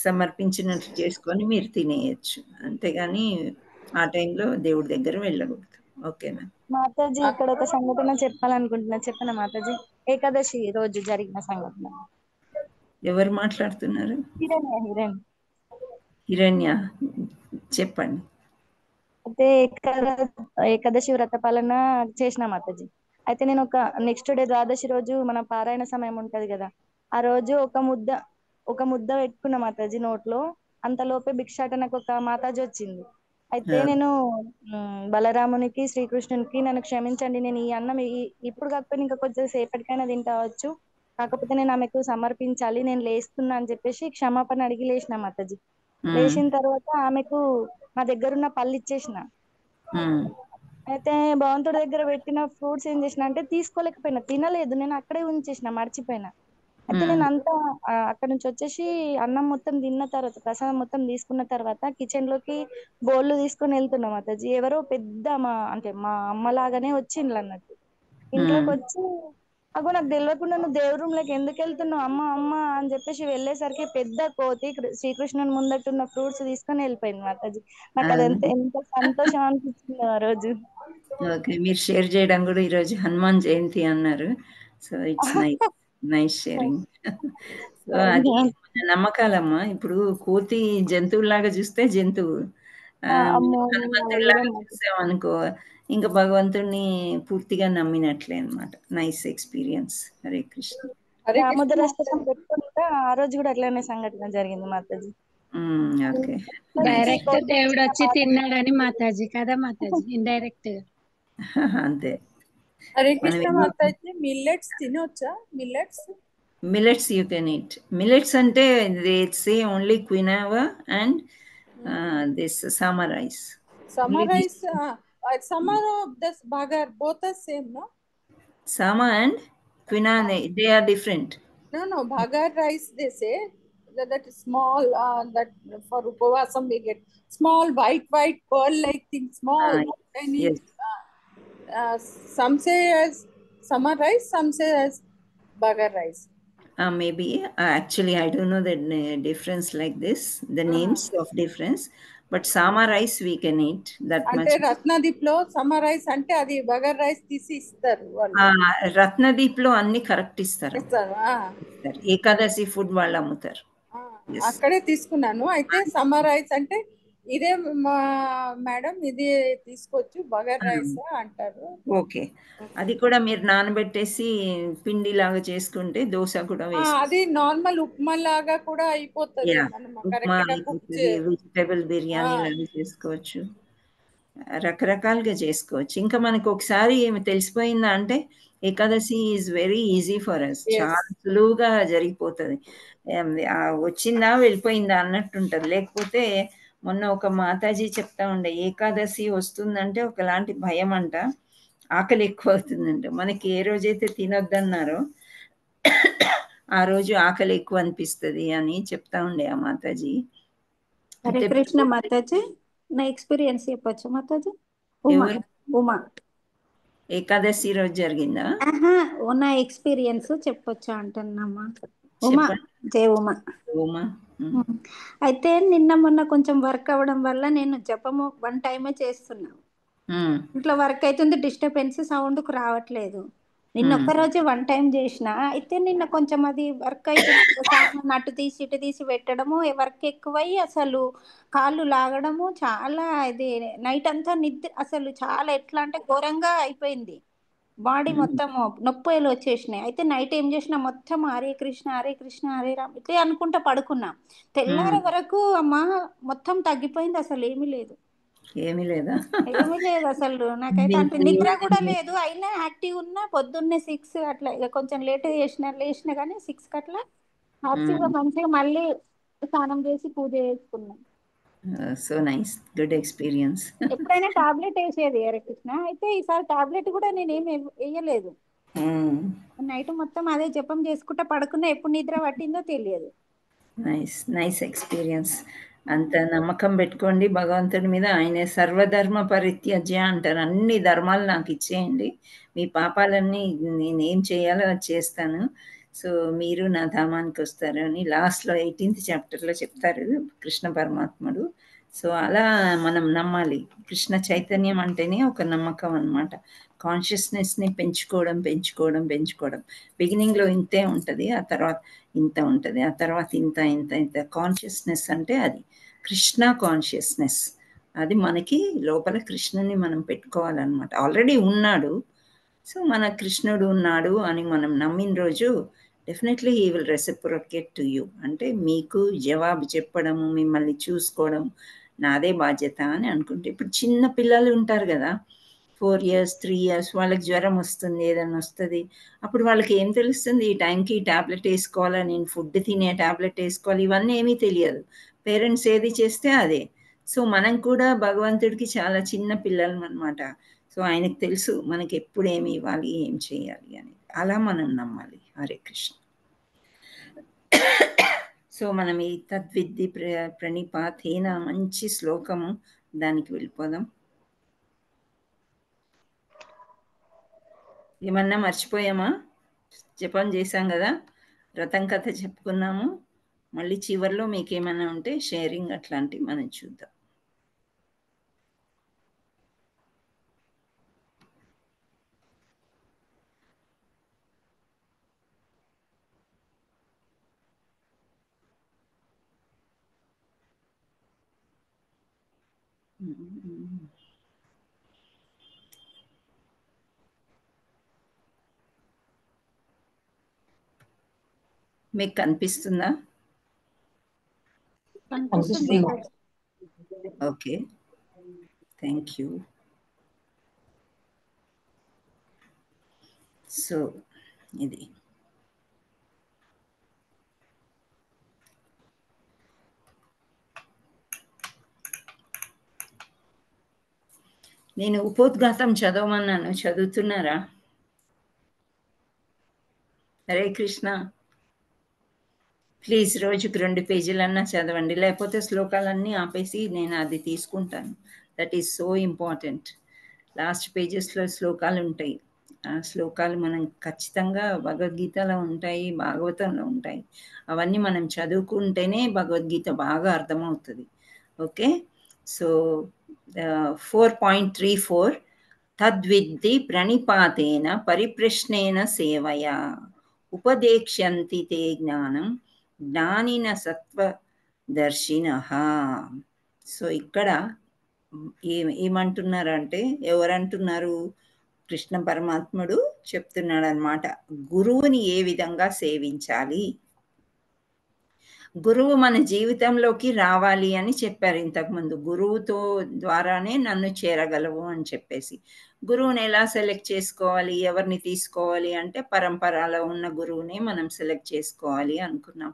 సమర్పించినట్లు చేసుకొని మీరు తినేయచ్చు, అంతేగాని ఆ టైంలో దేవుడి దగ్గర వెళ్ళకూడదు. ఓకేనా మాతాజీ? ఇక్కడ ఒక సంఘటన చెప్పాలనుకుంటున్నా, చెప్పనా మాతాజీ? ఏకాదశి రోజు జరిగిన సంఘటన. ఎవరు మాట్లాడుతున్నారు? హిరణ్య. హిరణ్య, చెప్పండి. అయితే ఏకాదశి వ్రత పాలన చేసిన మాతాజీ. అయితే నేను నెక్స్ట్ డే ద్వాదశి రోజు మన పారాయణ సమయం ఉంటది కదా, ఆ రోజు ఒక ముద్ద పెట్టుకున్న మాతాజీ నోట్లో. అంతలోపే భిక్షాటనకు ఒక మాతాజీ వచ్చింది. అయితే నేను బలరామునికి, శ్రీకృష్ణునికి నన్ను క్షమించండి, నేను ఈ అన్నం ఇప్పుడు కాకపోయినా ఇంకా కొంచెం సేపటికైనా తింటావచ్చు, కాకపోతే నేను ఆమెకు సమర్పించాలి, నేను లేస్తున్నా అని చెప్పేసి క్షమాపణ అడిగి లేచిన మాతాజీ. లేచిన తర్వాత ఆమెకు నా దగ్గరున్న పళ్ళు ఇచ్చేసిన. అయితే భగవంతుడి దగ్గర పెట్టిన ఫ్రూట్స్ ఏం చేసిన అంటే తీసుకోలేకపోయినా, తినలేదు, నేను అక్కడే ఉంచేసిన, మర్చిపోయినా. అయితే నేను అక్కడ నుంచి వచ్చేసి అన్నం మొత్తం తిన్న తర్వాత, ప్రసాదం మొత్తం తీసుకున్న తర్వాత కిచెన్ లోకి బోళ్ళు తీసుకొని వెళ్తున్నా మాతాజీ. ఎవరో పెద్ద అంటే మా అమ్మలాగానే వచ్చిండ్లు అన్నట్టు. ఇంట్లోకి వచ్చి, అగో నాకు తెలియకుండా నువ్వు దేవుడి రూమ్ లోకి ఎందుకు వెళ్తున్నావు అమ్మ అమ్మ అని చెప్పేసి వెళ్ళేసరికి పెద్ద కోతి శ్రీకృష్ణుని ముందట్టున్న ఫ్రూట్స్ తీసుకొని వెళ్ళిపోయింది మాతాజీ. నాకు అదంతా ఎంత సంతోషం అనిపించింది ఆ రోజు. ఓకే, మీరు షేర్ చేయడం కూడా ఈరోజు హనుమాన్ జయంతి అన్నారు, so it's nice sharing. So అది నమ్మకాలమ్మా. ఇప్పుడు కోతి జంతువులాగా చూస్తే జంతువు, హనుమంతుడిలాగా చూసామనుకో ఇంకా భగవంతుడిని పూర్తిగా నమ్మినట్లే అనమాట. Nice experience. హరే కృష్ణ. దామోదరష్టకం పెట్టుకుంటా ఆ రోజు కూడా అట్లానే సంఘటన జరిగింది మాతాజీ. ఓకే, డైరెక్ట్ దేవుడు వచ్చి తిన్నాడని మాతాజీ కదా మాతాజీ, ఇండైరెక్ట్ అంతే. హరే కృష్ణ మాతాజీ. మిల్లెట్స్ తినొచ్చా? Millets you can eat. Millets అంటే they say only quinoa and this summer rice. Summer rice, summer of this bagar, both are same, no? Sama and quinoa, they are different. No, bagar rice they say that is small, that for upavasam we get small white pearl like thing, small tiny. Yes. Some say as samar rice, some say as bagar rice. Maybe actually I don't know the difference like this, the names of difference, but sama rice we can eat that much. అంటే రత్నదీప్ లో Samar rice అంటే అది bugger rice తీసి ఇస్తారు వాళ్ళు. రత్నదీప్ లో అన్ని correct ఇస్తారు. ఇస్తారు. ఏకాదశి ఫుడ్ వాళ్ళు అమ్ముతారు. అక్కడే తీసుకున్నాను. అయితే సమర్ రైస్ అంటే ఇదే మేడం ఇది తీసుకోవచ్చు బగర్ రైస్ అంటారు. ఓకే, అది కూడా మీరు నానబెట్టేసి పిండి లాగా చేసుకుంటే దోశ కూడా అది నార్మల్ ఉప్మా లాగా కూడా అయిపోతుంది. ఉప్మా అయిపోతుంది, వెజిటేబుల్ బిర్యానీ లాగా చేసుకోవచ్చు, రకరకాలుగా చేసుకోవచ్చు. ఇంకా మనకు ఒకసారి ఏమి తెలిసిపోయిందా అంటే Ekadashi is very easy for us, చాలా సులువుగా జరిగిపోతుంది. వచ్చిందా వెళ్ళిపోయిందా అన్నట్టు ఉంటుంది. లేకపోతే మొన్న ఒక మాతాజీ చెప్తా ఉండే, ఏకాదశి వస్తుందంటే ఒకలాంటి భయం అంట, ఆకలి ఎక్కువ అవుతుందంట. మనకి ఏ రోజైతే తినొద్దన్నారో ఆ రోజు ఆకలి ఎక్కువ అనిపిస్తుంది అని చెప్తా ఉండే ఆ మాతాజీ. హరే కృష్ణ మాతాజీ, నా ఎక్స్పీరియన్స్ చెప్పొచ్చు మాతాజీ? ఉమా ఏకాదశి రోజు జరిగిందా? నా ఎక్స్పీరియన్స్ చెప్పొచ్చా అంటున్నామా? ఉమా, జయ ఉమా. అయితే నిన్న మొన్న కొంచెం వర్క్ అవ్వడం వల్ల నేను జపము 1 టైమే చేస్తున్నా. ఇంట్లో వర్క్ అవుతుంది, డిస్టర్బెన్స్ సౌండ్కు రావట్లేదు. నిన్న ఒక్కరోజే 1 టైం చేసిన. అయితే నిన్న కొంచెం అది వర్క్ అవుతుంది, నటు తీసి ఇటు తీసి పెట్టడము, వర్క్ ఎక్కువయ్యి అసలు కాళ్ళు లాగడము, చాలా ఇది నైట్ అంతా నిద్ర అసలు చాలా ఎట్లా అంటే ఘోరంగా అయిపోయింది. బాడీ మొత్తము నొప్పులు వచ్చేసినాయి. అయితే నైట్ ఏం చేసిన, మొత్తం హరే కృష్ణ హరే కృష్ణ హరే రామ్ ఇట్లా అనుకుంటా పడుకున్నా. తెల్లారే వరకు అమ్మా మొత్తం తగ్గిపోయింది, అసలు ఏమీ లేదు. ఏమీ లేదా? ఏమీ లేదు అసలు. నాకైతే అంటే నిద్ర కూడా లేదు, అయినా యాక్టివ్ ఉన్నా. పొద్దున్నే 6 అట్లా, ఇక కొంచెం లేట్ లేచిన కానీ 6 అట్లా హ్యాపీగా మంచిగా మళ్ళీ స్నానం చేసి పూజ చేసుకున్నాం. So nice, good experience. ఎప్పుడైనా టాబ్లెట్ వేసేది హరే కృష్ణ, అయితే ఈసారి టాబ్లెట్ కూడా నేనేమి వేయలేదు. నైట్ మొత్తం అదే జపం చేసుకుంటా పడుకున్నా, ఎప్పుడు నిద్ర పట్టిందో తెలియదు. Nice nice experience. అంత నమ్మకం పెట్టుకోండి భగవంతుడి మీద. ఆయన సర్వధర్మ పరిత్యజ్య అంటారు. అన్ని ధర్మాలు నాకు ఇచ్చేయండి, మీ పాపాలన్నీ నేనేం చేయాలో అది చేస్తాను, సో మీరు నా ధామానికి వస్తారు అని లాస్ట్లో 18th చాప్టర్లో చెప్తారు కృష్ణ పరమాత్ముడు. సో అలా మనం నమ్మాలి. కృష్ణ చైతన్యం అంటేనే ఒక నమ్మకం అన్నమాట. కాన్షియస్నెస్ని పెంచుకోవడం పెంచుకోవడం పెంచుకోవడం. బిగినింగ్లో ఇంతే ఉంటుంది, ఆ తర్వాత ఇంత ఉంటుంది, ఆ తర్వాత ఇంత ఇంత ఇంత. కాన్షియస్నెస్ అంటే అది కృష్ణ కాన్షియస్నెస్. అది మనకి లోపల కృష్ణుని మనం పెట్టుకోవాలన్నమాట. ఆల్రెడీ ఉన్నాడు, సో మన కృష్ణుడు ఉన్నాడు అని మనం నమ్మిన రోజు definitely he will reciprocate to you. అంటే మీకు జవాబు చెప్పడము, మిమ్మల్ని చూసుకోవడం నాదే బాధ్యత అని అనుకుంటే. ఇప్పుడు చిన్న పిల్లలు ఉంటారు కదా, 4 years 3 years, వాళ్ళకి జ్వరం వస్తుంది, ఏదైనా వస్తుంది, అప్పుడు వాళ్ళకి ఏం తెలుస్తుంది? ఈ టైంకి ఈ ట్యాబ్లెట్ వేసుకోవాలా, నేను ఫుడ్ తినే ట్యాబ్లెట్ వేసుకోవాలి, ఇవన్నీ ఏమీ తెలియదు. పేరెంట్స్ ఏది చేస్తే అదే. సో మనం కూడా భగవంతుడికి చాలా చిన్న పిల్లలం అన్నమాట. సో ఆయనకు తెలుసు మనకి ఎప్పుడు ఏమి ఇవ్వాలి, ఏం చేయాలి అని. అలా మనం నమ్మాలి. హరే కృష్ణ. సో మనం ఈ తద్విద్ది ప్రణిపాతేన మంచి శ్లోకము, దానికి వెళ్ళిపోదాం. ఏమన్నా మర్చిపోయామా? జపం చేశాం కదా, వ్రతం కథ చెప్పుకున్నాము. మళ్ళీ చివరిలో మీకు ఏమైనా ఉంటే షేరింగ్ అట్లాంటివి మనం చూద్దాం. మీకు కనిపిస్తుందా? Okay, thank you. సో ఇది నేను ఉపోద్ఘాతం చదవమన్నాను, చదువుతున్నారా? హరే కృష్ణ. ప్లీజ్ రోజుకి 2 పేజీలన్నా చదవండి, లేకపోతే శ్లోకాలన్నీ ఆపేసి నేను అది తీసుకుంటాను. That is so important. Last పేజెస్లో శ్లోకాలు ఉంటాయి, శ్లోకాలు మనం ఖచ్చితంగా భగవద్గీతలో ఉంటాయి, భాగవతంలో ఉంటాయి. అవన్నీ మనం చదువుకుంటేనే భగవద్గీత బాగా అర్థమవుతుంది. ఓకే, సో 4.34 తద్విద్ధి ప్రణిపాతేన పరిప్రశ్నేన సేవయా ఉపదేక్ష్యంతి తే జ్ఞానం జ్ఞానిన సత్వదర్శినః. సో ఇక్కడ ఏమంటున్నారంటే, ఎవరంటున్నారు? కృష్ణ పరమాత్ముడు చెప్తున్నాడు అనమాట, గురువుని ఏ విధంగా సేవించాలి. గురువు మన జీవితంలోకి రావాలి అని చెప్పారు ఇంతకుముందు. గురువుతో ద్వారానే నన్ను చేరగలవు అని చెప్పేసి. గురువుని ఎలా సెలెక్ట్ చేసుకోవాలి, ఎవరిని తీసుకోవాలి అంటే పరంపరలో ఉన్న గురువునే మనం సెలెక్ట్ చేసుకోవాలి అనుకున్నాం.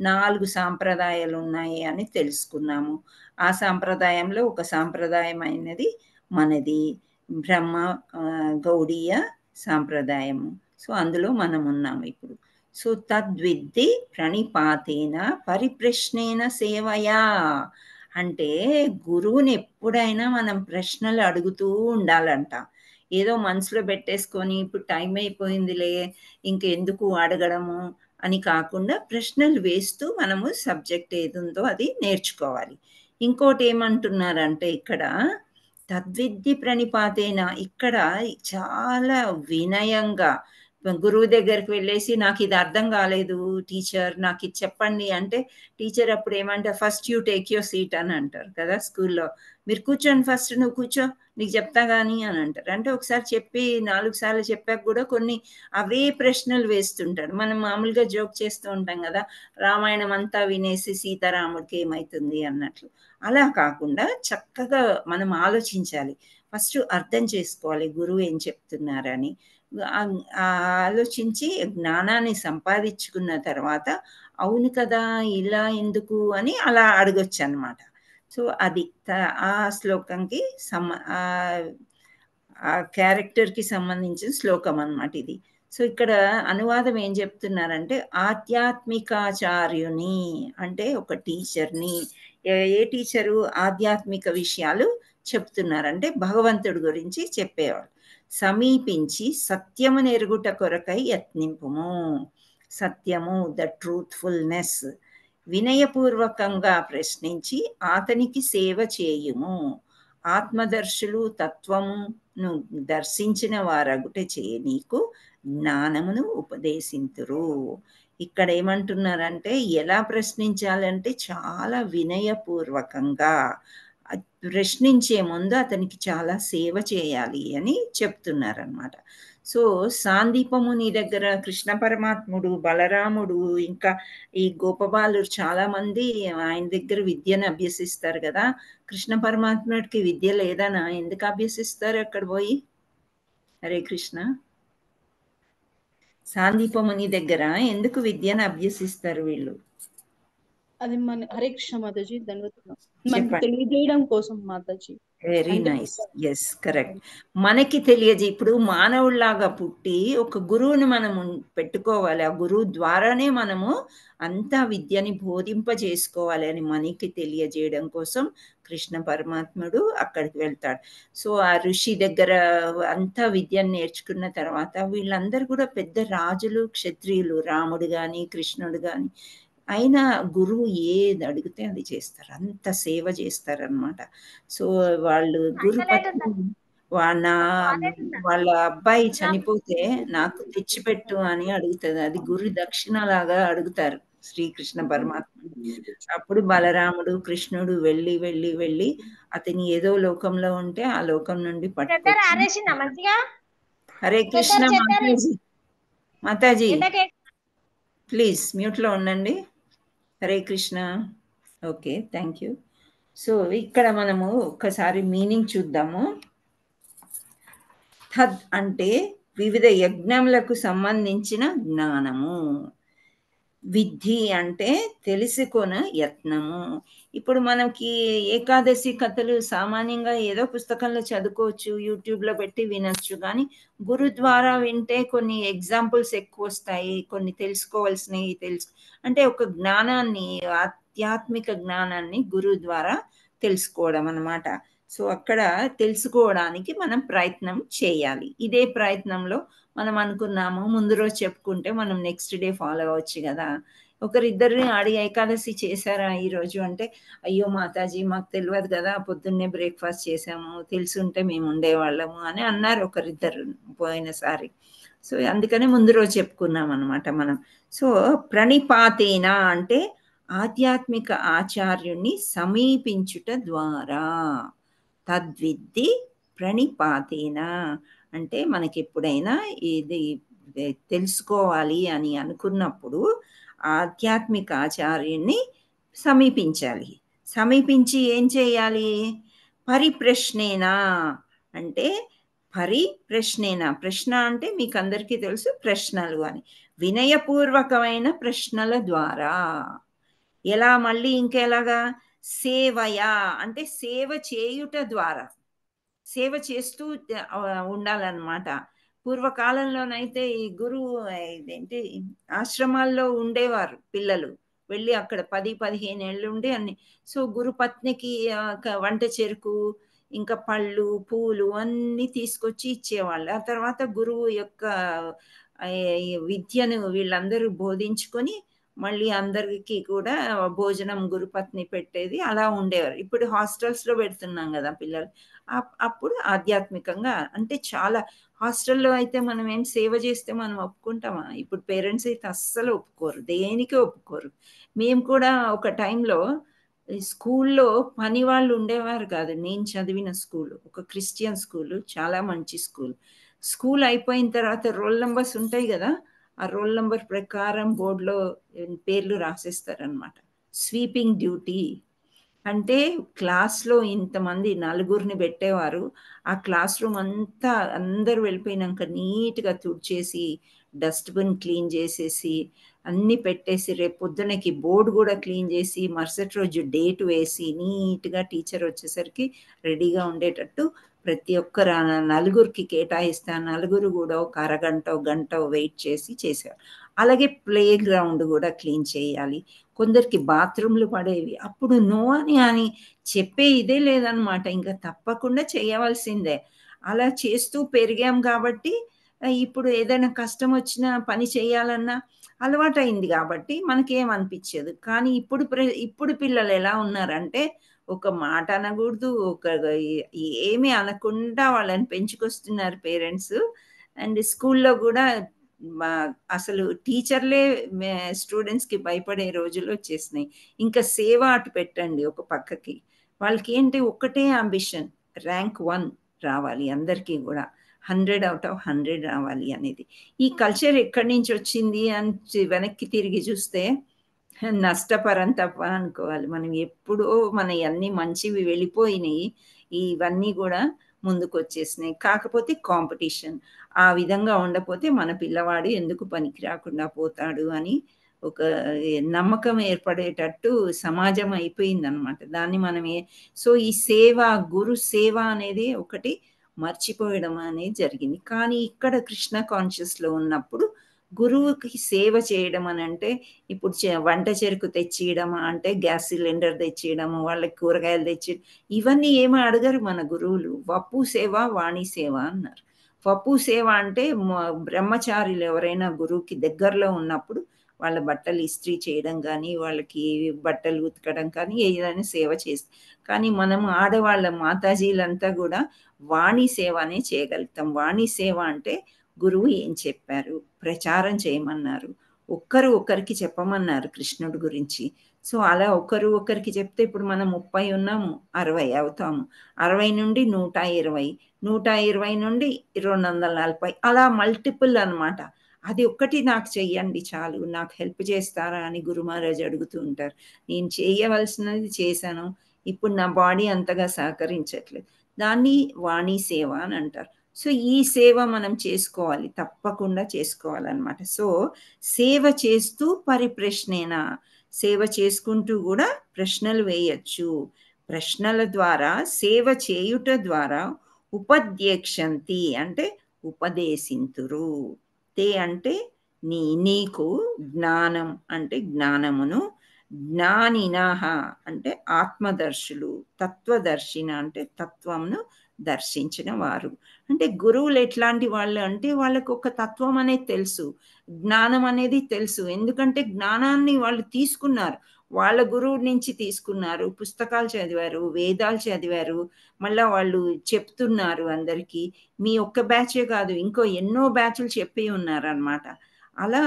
4 సాంప్రదాయాలు ఉన్నాయి అని తెలుసుకున్నాము. ఆ సాంప్రదాయంలో ఒక సాంప్రదాయం అయినది మనది బ్రహ్మ గౌడీయ సాంప్రదాయము. సో అందులో మనం ఉన్నాము ఇప్పుడు. సో తద్విద్ధి ప్రణిపాతేన పరిప్రశ్నేన సేవయా అంటే గురువుని ఎప్పుడైనా మనం ప్రశ్నలు అడుగుతూ ఉండాలంట. ఏదో మనసులో పెట్టేసుకొని ఇప్పుడు టైం అయిపోయిందిలే ఇంకెందుకు అడగడము అని కాకుండా ప్రశ్నలు వేస్తూ మనము సబ్జెక్ట్ ఏది ఉందో అది నేర్చుకోవాలి. ఇంకోటి ఏమంటున్నారంటే ఇక్కడ తద్విద్ధి ప్రణిపాతేన, ఇక్కడ చాలా వినయంగా గురువు దగ్గరికి వెళ్ళేసి నాకు ఇది అర్థం కాలేదు టీచర్, నాకు ఇది చెప్పండి అంటే టీచర్ అప్పుడు ఏమంటే first you take your seat అని అంటారు కదా స్కూల్లో. మీరు కూర్చోండి, ఫస్ట్ నువ్వు కూర్చో, నీకు చెప్తా కానీ అని అంటారు. అంటే ఒకసారి చెప్పి 4 సార్లు చెప్పాక కూడా కొన్ని అవే ప్రశ్నలు వేస్తుంటాడు. మనం మామూలుగా జోక్ చేస్తూ ఉంటాం కదా, రామాయణం అంతా వినేసి సీతారాముడికి ఏమవుతుంది అన్నట్లు. అలా కాకుండా చక్కగా మనం ఆలోచించాలి. ఫస్ట్ అర్థం చేసుకోవాలి గురువు ఏం చెప్తున్నారని. ఆలోచించి జ్ఞానాన్ని సంపాదించుకున్న తర్వాత అవును కదా ఇలా ఎందుకు అని అలా అడగొచ్చు అనమాట. సో అది ఆ శ్లోకంకి ఆ క్యారెక్టర్కి సంబంధించిన శ్లోకం అన్నమాట ఇది. సో ఇక్కడ అనువాదం ఏం చెప్తున్నారంటే ఆధ్యాత్మికాచార్యుని అంటే ఒక టీచర్ని. ఏ టీచరు? ఆధ్యాత్మిక విషయాలు చెప్తున్నారంటే భగవంతుడి గురించి చెప్పేవాడు. సమీపించి సత్యము నెరుగుట కొరకై యత్నింపుము. సత్యము, ద ట్రూత్ఫుల్నెస్. వినయపూర్వకంగా ప్రశ్నించి అతనికి సేవ చేయుము. ఆత్మదర్శులు తత్వమును దర్శించిన వారగుట చే నీకు జ్ఞానమును ఉపదేశింతురు. ఇక్కడ ఏమంటున్నారంటే ఎలా ప్రశ్నించాలంటే చాలా వినయపూర్వకంగా ప్రశ్నించే ముందు అతనికి చాలా సేవ చేయాలి అని చెప్తున్నారనమాట. సో సాందీపముని దగ్గర కృష్ణ పరమాత్ముడు, బలరాముడు, ఇంకా ఈ గోపబాలు చాలా మంది ఆయన దగ్గర విద్యను అభ్యసిస్తారు కదా. కృష్ణ పరమాత్ముడికి విద్య లేదనా? ఎందుకు అభ్యసిస్తారు అక్కడ పోయి? హరే కృష్ణ. సాందీపముని దగ్గర ఎందుకు విద్యను అభ్యసిస్తారు వీళ్ళు? అది మన హరే కృష్ణ మాతాజీ, ధన్యవాదాలు. మనకి తెలియజేయడం కోసం మాతాజీ. Very nice, yes correct. మనకి తెలియజే ఇప్పుడు మానవుల్లాగా పుట్టి ఒక గురువుని మనము పెట్టుకోవాలి. ఆ గురువు ద్వారానే మనము అంతా విద్యని బోధింపజేసుకోవాలి అని మనకి తెలియజేయడం కోసం కృష్ణ పరమాత్ముడు అక్కడికి వెళ్తాడు. సో ఆ ఋషి దగ్గర అంతా విద్యను నేర్చుకున్న తర్వాత వీళ్ళందరూ కూడా పెద్ద రాజులు, క్షత్రియులు, రాముడు కానీ కృష్ణుడు కానీ. అయినా గురువు ఏది అడిగితే అది చేస్తారు, అంత సేవ చేస్తారనమాట. సో వాళ్ళు గురు వాళ్ళ అబ్బాయి చనిపోతే నాకు తెచ్చిపెట్టు అని అడుగుతుంది. అది గురు దక్షిణ లాగా అడుగుతారు శ్రీకృష్ణ పరమాత్మ. అప్పుడు బలరాముడు, కృష్ణుడు వెళ్ళి వెళ్ళి వెళ్ళి అతని ఏదో లోకంలో ఉంటే ఆ లోకం నుండి పట్టుకొచ్చి. హరే కృష్ణ మాతాజీ. మాతాజీ ప్లీజ్ మ్యూట్లో ఉండండి. Hare Krishna. Okay, thank you. So ఇక్కడ మనము ఒక్కసారి మీనింగ్ చూద్దాము. తద్ అంటే వివిధ యజ్ఞములకు సంబంధించిన జ్ఞానము. విద్ధి అంటే తెలుసుకొన యత్నము. ఇప్పుడు మనకి ఏకాదశి కథలు సామాన్యంగా ఏదో పుస్తకంలో చదువుకోవచ్చు, యూట్యూబ్లో పెట్టి వినొచ్చు. కానీ గురు ద్వారా వింటే కొన్ని ఎగ్జాంపుల్స్ ఎక్కువ వస్తాయి, కొన్ని తెలుసుకోవాల్సినవి అంటే ఒక జ్ఞానాన్ని, ఆధ్యాత్మిక జ్ఞానాన్ని గురువు ద్వారా తెలుసుకోవడం అన్నమాట. సో అక్కడ తెలుసుకోవడానికి మనం ప్రయత్నం చేయాలి. ఇదే ప్రయత్నంలో మనం అనుకున్నాము ముందు రోజు చెప్పుకుంటే మనం నెక్స్ట్ డే ఫాలో అవ్వచ్చు కదా. ఒకరిద్దరిని అడిగి ఏకాదశి చేశారా ఈరోజు అంటే, అయ్యో మాతాజీ మాకు తెలియదు కదా, పొద్దున్నే బ్రేక్ఫాస్ట్ చేసాము, తెలుసుంటే మేము ఉండేవాళ్ళము అని అన్నారు ఒకరిద్దరు పోయినసారి. సో అందుకనే ముందు రోజు చెప్పుకున్నాం అనమాట మనం. సో ప్రణిపాతేన అంటే ఆధ్యాత్మిక ఆచార్యుణ్ణి సమీపించుట ద్వారా, తద్విద్ది ప్రణిపాతేన అంటే మనకి ఎప్పుడైనా ఇది తెలుసుకోవాలి అని అనుకున్నప్పుడు ఆధ్యాత్మిక ఆచార్యుణ్ణి సమీపించాలి. సమీపించి ఏం చేయాలి? పరిప్రశ్నేనా అంటే పరిప్రశ్నేనా, ప్రశ్న అంటే మీకు అందరికీ తెలుసు ప్రశ్నలు అని, వినయపూర్వకమైన ప్రశ్నల ద్వారా. ఎలా మళ్ళీ ఇంకెలాగా? సేవయా అంటే సేవ చేయుట ద్వారా, సేవ చేస్తూ ఉండాలన్నమాట. పూర్వకాలంలోనైతే ఈ గురువు ఇదేంటి ఆశ్రమాల్లో ఉండేవారు పిల్లలు, వెళ్ళి అక్కడ 10-15 ఏళ్ళు ఉండి అన్ని. సో గురుపత్నికి వంట చెరుకు ఇంకా పళ్ళు పూలు అన్నీ తీసుకొచ్చి ఇచ్చేవాళ్ళు. ఆ తర్వాత గురువు యొక్క విద్యను వీళ్ళందరూ బోధించుకొని మళ్ళీ అందరికీ కూడా భోజనం గురుపత్ని పెట్టేది, అలా ఉండేవారు. ఇప్పుడు హాస్టల్స్లో పెడుతున్నాం కదా పిల్లలు. అప్పుడు ఆధ్యాత్మికంగా అంటే చాలా, హాస్టల్లో అయితే మనం ఏం సేవ చేస్తే మనం ఒప్పుకుంటామా? ఇప్పుడు పేరెంట్స్ అయితే అస్సలు ఒప్పుకోరు, దేనికి ఒప్పుకోరు. మేము కూడా ఒక టైంలో స్కూల్లో పని వాళ్ళు ఉండేవారు కాదు. నేను చదివిన స్కూల్ ఒక క్రిస్టియన్ స్కూల్, చాలా మంచి స్కూల్. స్కూల్ అయిపోయిన తర్వాత రోల్ నెంబర్స్ ఉంటాయి కదా, ఆ రోల్ నెంబర్ ప్రకారం బోర్డులో పేర్లు రాసేస్తారనమాట. స్వీపింగ్ డ్యూటీ అంటే క్లాస్లో ఇంతమంది 4 పెట్టేవారు. ఆ క్లాస్ రూమ్ అంతా అందరూ వెళ్ళిపోయినాక నీట్గా తుడిచేసి డస్ట్బిన్ క్లీన్ చేసేసి అన్నీ పెట్టేసి రేపు పొద్దునకి బోర్డు కూడా క్లీన్ చేసి మరుసటి రోజు డేట్ వేసి నీట్గా టీచర్ వచ్చేసరికి రెడీగా ఉండేటట్టు ప్రతి ఒక్క 4 కేటాయిస్తే 4 కూడా ఒక అరగంట గంట వెయిట్ చేసి చేశారు. అలాగే ప్లే గ్రౌండ్ కూడా క్లీన్ చేయాలి. కొందరికి బాత్రూమ్లు పడేవి, అప్పుడు నో అని చెప్పే ఇదే లేదనమాట, ఇంకా తప్పకుండా చేయవలసిందే. అలా చేస్తూ పెరిగాం కాబట్టి ఇప్పుడు ఏదైనా కష్టం వచ్చినా పని చేయాలన్నా అలవాటైంది కాబట్టి మనకేమనిపించదు. కానీ ఇప్పుడు పిల్లలు ఎలా ఉన్నారంటే ఒక మాట అనకూడదు, ఏమీ అనకుండా వాళ్ళని పెంచుకొస్తున్నారు పేరెంట్స్. అండ్ స్కూల్లో కూడా అసలు టీచర్లే స్టూడెంట్స్కి భయపడే రోజులు వచ్చేసినాయి. ఇంకా సేవ అటు పెట్టండి ఒక పక్కకి, వాళ్ళకి ఏంటి ఒక్కటే అంబిషన్, ర్యాంక్ 1 రావాలి అందరికీ కూడా, 100 out of 100 రావాలి అనేది. ఈ కల్చర్ ఎక్కడి నుంచి వచ్చింది అని వెనక్కి తిరిగి చూస్తే నష్టపరం తప్ప అనుకోవాలి మనం. ఎప్పుడో మన అన్ని మంచివి వెళ్ళిపోయినాయి, ఇవన్నీ కూడా ముందుకు వచ్చేసినాయి. కాకపోతే కాంపిటీషన్ ఆ విధంగా ఉండకపోతే మన పిల్లవాడు ఎందుకు పనికి రాకుండా పోతాడు అని ఒక నమ్మకం ఏర్పడేటట్టు సమాజం అయిపోయిందనమాట. దాన్ని మనమే సో ఈ సేవ, గురు సేవ అనేది ఒకటి మర్చిపోయడం అనేది జరిగింది. కానీ ఇక్కడ కృష్ణ కాన్షియస్లో ఉన్నప్పుడు గురువుకి సేవ చేయడం అని అంటే ఇప్పుడు వంట చెరుకు తెచ్చియడం అంటే గ్యాస్ సిలిండర్ తెచ్చియడము, వాళ్ళకి కూరగాయలు తెచ్చియడం, ఇవన్నీ ఏమీ అడగరు మన గురువులు. వపు సేవ వాణి సేవ అన్నారు. వపు సేవ అంటే బ్రహ్మచారులు ఎవరైనా గురువుకి దగ్గరలో ఉన్నప్పుడు వాళ్ళ బట్టలు ఇస్త్రీ చేయడం కానీ, వాళ్ళకి బట్టలు ఉతకడం కానీ, ఏదైనా సేవ చేస్తాం. కానీ మనం ఆడవాళ్ళ మాతాజీలంతా కూడా వాణి సేవ అనే చేయగలుగుతాం. వాణి సేవ అంటే గురువు ఏం చెప్పారు, ప్రచారం చేయమన్నారు, ఒకరికి చెప్పమన్నారు కృష్ణుడి గురించి. సో అలా ఒకరికి చెప్తే ఇప్పుడు మనం 30 ఉన్నాము, 60 అవుతాము, 60 నుండి 120, 120 నుండి 240, అలా మల్టిపుల్ అనమాట. అది ఒక్కటి నాకు చెయ్యండి చాలు, నాకు హెల్ప్ చేస్తారా అని గురు మహారాజ్ అడుగుతూ ఉంటారు. నేను చేయవలసినది చేశాను, ఇప్పుడు నా బాడీ అంతగా సహకరించట్లేదు, దాన్ని వాణి సేవ అని అంటారు. సో ఈ సేవ మనం చేసుకోవాలి, తప్పకుండా చేసుకోవాలన్నమాట. సో సేవ చేస్తూ పరిప్రశ్నేనా, సేవ చేసుకుంటూ కూడా ప్రశ్నలు వేయచ్చు. ప్రశ్నల ద్వారా సేవ చేయుట ద్వారా ఉపదేక్షంతి అంటే ఉపదేశింతురు. తే అంటే నీకు, జ్ఞానం అంటే జ్ఞానమును, జ్ఞానినః అంటే ఆత్మదర్శులు, తత్వదర్శిన అంటే తత్వంను దర్శించిన వారు. అంటే గురువులు ఎట్లాంటి వాళ్ళు అంటే వాళ్ళకు ఒక తత్వం అనేది తెలుసు, జ్ఞానం అనేది తెలుసు. ఎందుకంటే జ్ఞానాన్ని వాళ్ళు తీసుకున్నారు, వాళ్ళ గురువు నుంచి తీసుకున్నారు, పుస్తకాలు చదివారు, వేదాలు చదివారు, మళ్ళా వాళ్ళు చెప్తున్నారు అందరికీ. మీ ఒక్క బ్యాచే కాదు, ఇంకో ఎన్నో బ్యాచ్లు చెప్పి ఉన్నారనమాట. అలా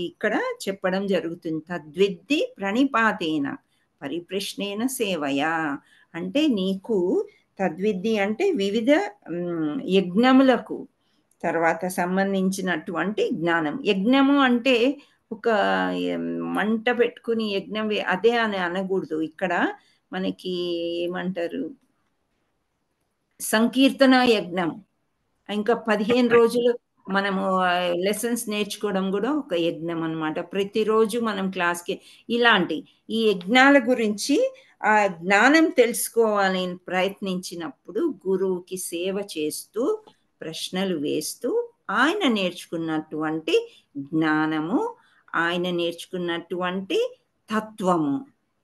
ఇక్కడ చెప్పడం జరుగుతుంది. తద్విద్ది ప్రణిపాతేన పరిప్రశ్నేన సేవయా అంటే నీకు తద్విద్ది అంటే వివిధ యజ్ఞములకు తర్వాత సంబంధించినటువంటి జ్ఞానం. యజ్ఞము అంటే ఒక మంట పెట్టుకుని యజ్ఞం అదే అని అనకూడదు. ఇక్కడ మనకి ఏమంటారు, సంకీర్తన యజ్ఞం, ఇంకా 15 రోజులు మనము లెసన్స్ నేర్చుకోవడం కూడా ఒక యజ్ఞం అనమాట. ప్రతిరోజు మనం క్లాస్కి ఇలాంటి ఈ యజ్ఞాల గురించి ఆ జ్ఞానం తెలుసుకోవాలని ప్రయత్నించినప్పుడు గురువుకి సేవ చేస్తూ ప్రశ్నలు వేస్తూ ఆయన నేర్చుకున్నటువంటి జ్ఞానము, ఆయన నేర్చుకున్నటువంటి తత్వము,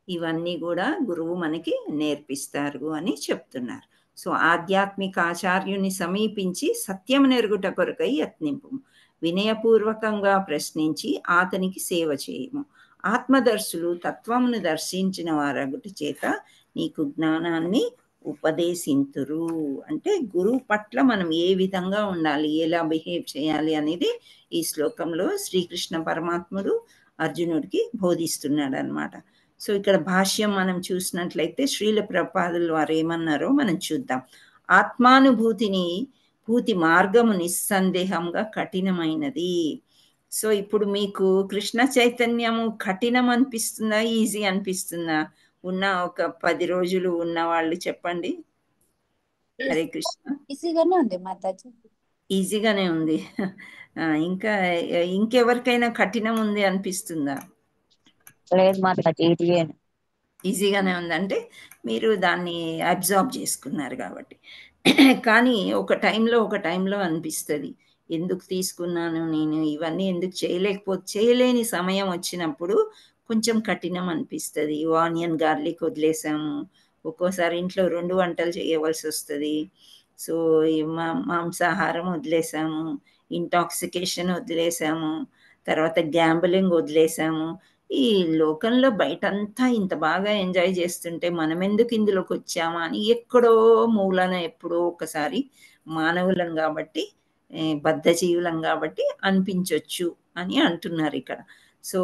ఇవన్నీ కూడా గురువు మనకి నేర్పిస్తారు అని చెప్తున్నారు. సో ఆధ్యాత్మిక ఆచార్యుని సమీపించి సత్యం నెరుగుట కొరకై యత్నింపు, వినయపూర్వకంగా ప్రశ్నించి అతనికి సేవ చేయము. ఆత్మదర్శులు తత్వమును దర్శించిన వారగుట చేత నీకు జ్ఞానాన్ని ఉపదేశింతురు. అంటే గురువు పట్ల మనం ఏ విధంగా ఉండాలి, ఎలా బిహేవ్ చేయాలి అనేది ఈ శ్లోకంలో శ్రీకృష్ణ పరమాత్ముడు అర్జునుడికి బోధిస్తున్నాడు అనమాట. సో ఇక్కడ భాష్యం మనం చూసినట్లయితే శ్రీల ప్రభుపాదుల వారు ఏమన్నారో మనం చూద్దాం. భూతి మార్గము నిస్సందేహంగా కఠినమైనది. సో ఇప్పుడు మీకు కృష్ణ చైతన్యము కఠినం అనిపిస్తుందా, ఈజీ అనిపిస్తుందా? ఉన్న ఒక 10 రోజులు ఉన్న వాళ్ళు చెప్పండి. హరే కృష్ణ. ఈజీగానే ఉంది మాతాజీ. ఈజీగానే ఉంది. ఇంకా ఇంకెవరికైనా కఠినం ఉంది అనిపిస్తుందా? లేదు మాతాజీ, ఈజీగానే ఉందంటే మీరు దాన్ని అబ్జార్బ్ చేసుకున్నారు కాబట్టి. కానీ ఒక టైంలో అనిపిస్తుంది, ఎందుకు తీసుకున్నాను నేను ఇవన్నీ, ఎందుకు చేయలేని సమయం వచ్చినప్పుడు కొంచెం కఠినం అనిపిస్తుంది. ఆనియన్ గార్లిక్ వదిలేసాము, ఒక్కోసారి ఇంట్లో 2 వంటలు చేయవలసి వస్తుంది. సో మాంసాహారం వదిలేసాము, ఇంటాక్సికేషన్ వదిలేసాము, తర్వాత గ్యాంబ్లింగ్ వదిలేసాము. ఈ లోకంలో బయటంతా ఇంత బాగా ఎంజాయ్ చేస్తుంటే మనం ఎందుకు ఇందులోకి వచ్చామా అని ఎక్కడో మూలన ఎప్పుడో ఒకసారి మానవులం కాబట్టి, బద్ధజీవులం కాబట్టి అనిపించవచ్చు అని అంటున్నారు ఇక్కడ. సో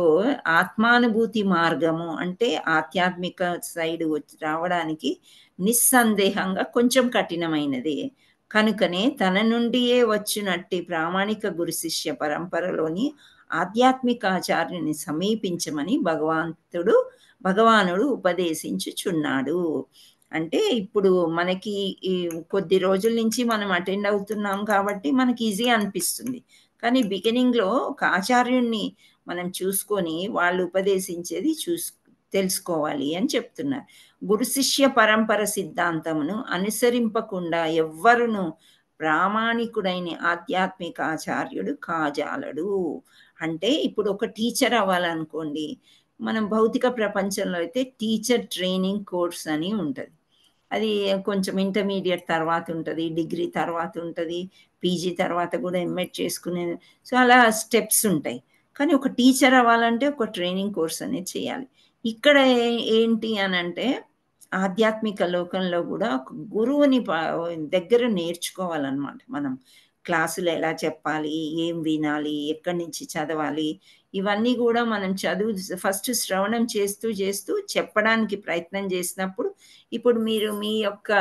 ఆత్మానుభూతి మార్గము అంటే ఆధ్యాత్మిక సైడ్ రావడానికి నిస్సందేహంగా కొంచెం కఠినమైనది. కనుకనే తన నుండియే వచ్చినట్టి ప్రామాణిక గురు శిష్య పరంపరలోని ఆధ్యాత్మిక ఆచార్యుని సమీపించమని భగవానుడు ఉపదేశించుచున్నాడు. అంటే ఇప్పుడు మనకి ఈ కొద్ది రోజుల నుంచి మనం అటెండ్ అవుతున్నాం కాబట్టి మనకి ఈజీ అనిపిస్తుంది. కానీ బిగినింగ్లో ఒక ఆచార్యుణ్ణి మనం చూసుకొని వాళ్ళు ఉపదేశించేది తెలుసుకోవాలి అని చెప్తున్నారు. గురు శిష్య పరంపర సిద్ధాంతమును అనుసరింపకుండా ఎవ్వరును ప్రామాణికుడైన ఆధ్యాత్మిక ఆచార్యుడు కాజాలడు. అంటే ఇప్పుడు ఒక టీచర్ అవ్వాలనుకోండి, మనం భౌతిక ప్రపంచంలో అయితే టీచర్ ట్రైనింగ్ కోర్స్ అని ఉంటుంది. అది కొంచెం ఇంటర్మీడియట్ తర్వాత ఉంటుంది, డిగ్రీ తర్వాత ఉంటుంది, పీజీ తర్వాత కూడా ఎంఎడ్ చేసుకునే, సో అలా స్టెప్స్ ఉంటాయి. కానీ ఒక టీచర్ అవ్వాలంటే ఒక ట్రైనింగ్ కోర్స్ అనేది చేయాలి. ఇక్కడ ఏంటి అని అంటే ఆధ్యాత్మిక లోకంలో కూడా ఒక గురువుని దగ్గర నేర్చుకోవాలన్నమాట. మనం క్లాసులు ఎలా చెప్పాలి, ఏం వినాలి, ఎక్కడి నుంచి చదవాలి, ఇవన్నీ కూడా మనం ఫస్ట్ శ్రవణం చేస్తూ చెప్పడానికి ప్రయత్నం చేసినప్పుడు, ఇప్పుడు మీరు మీ యొక్క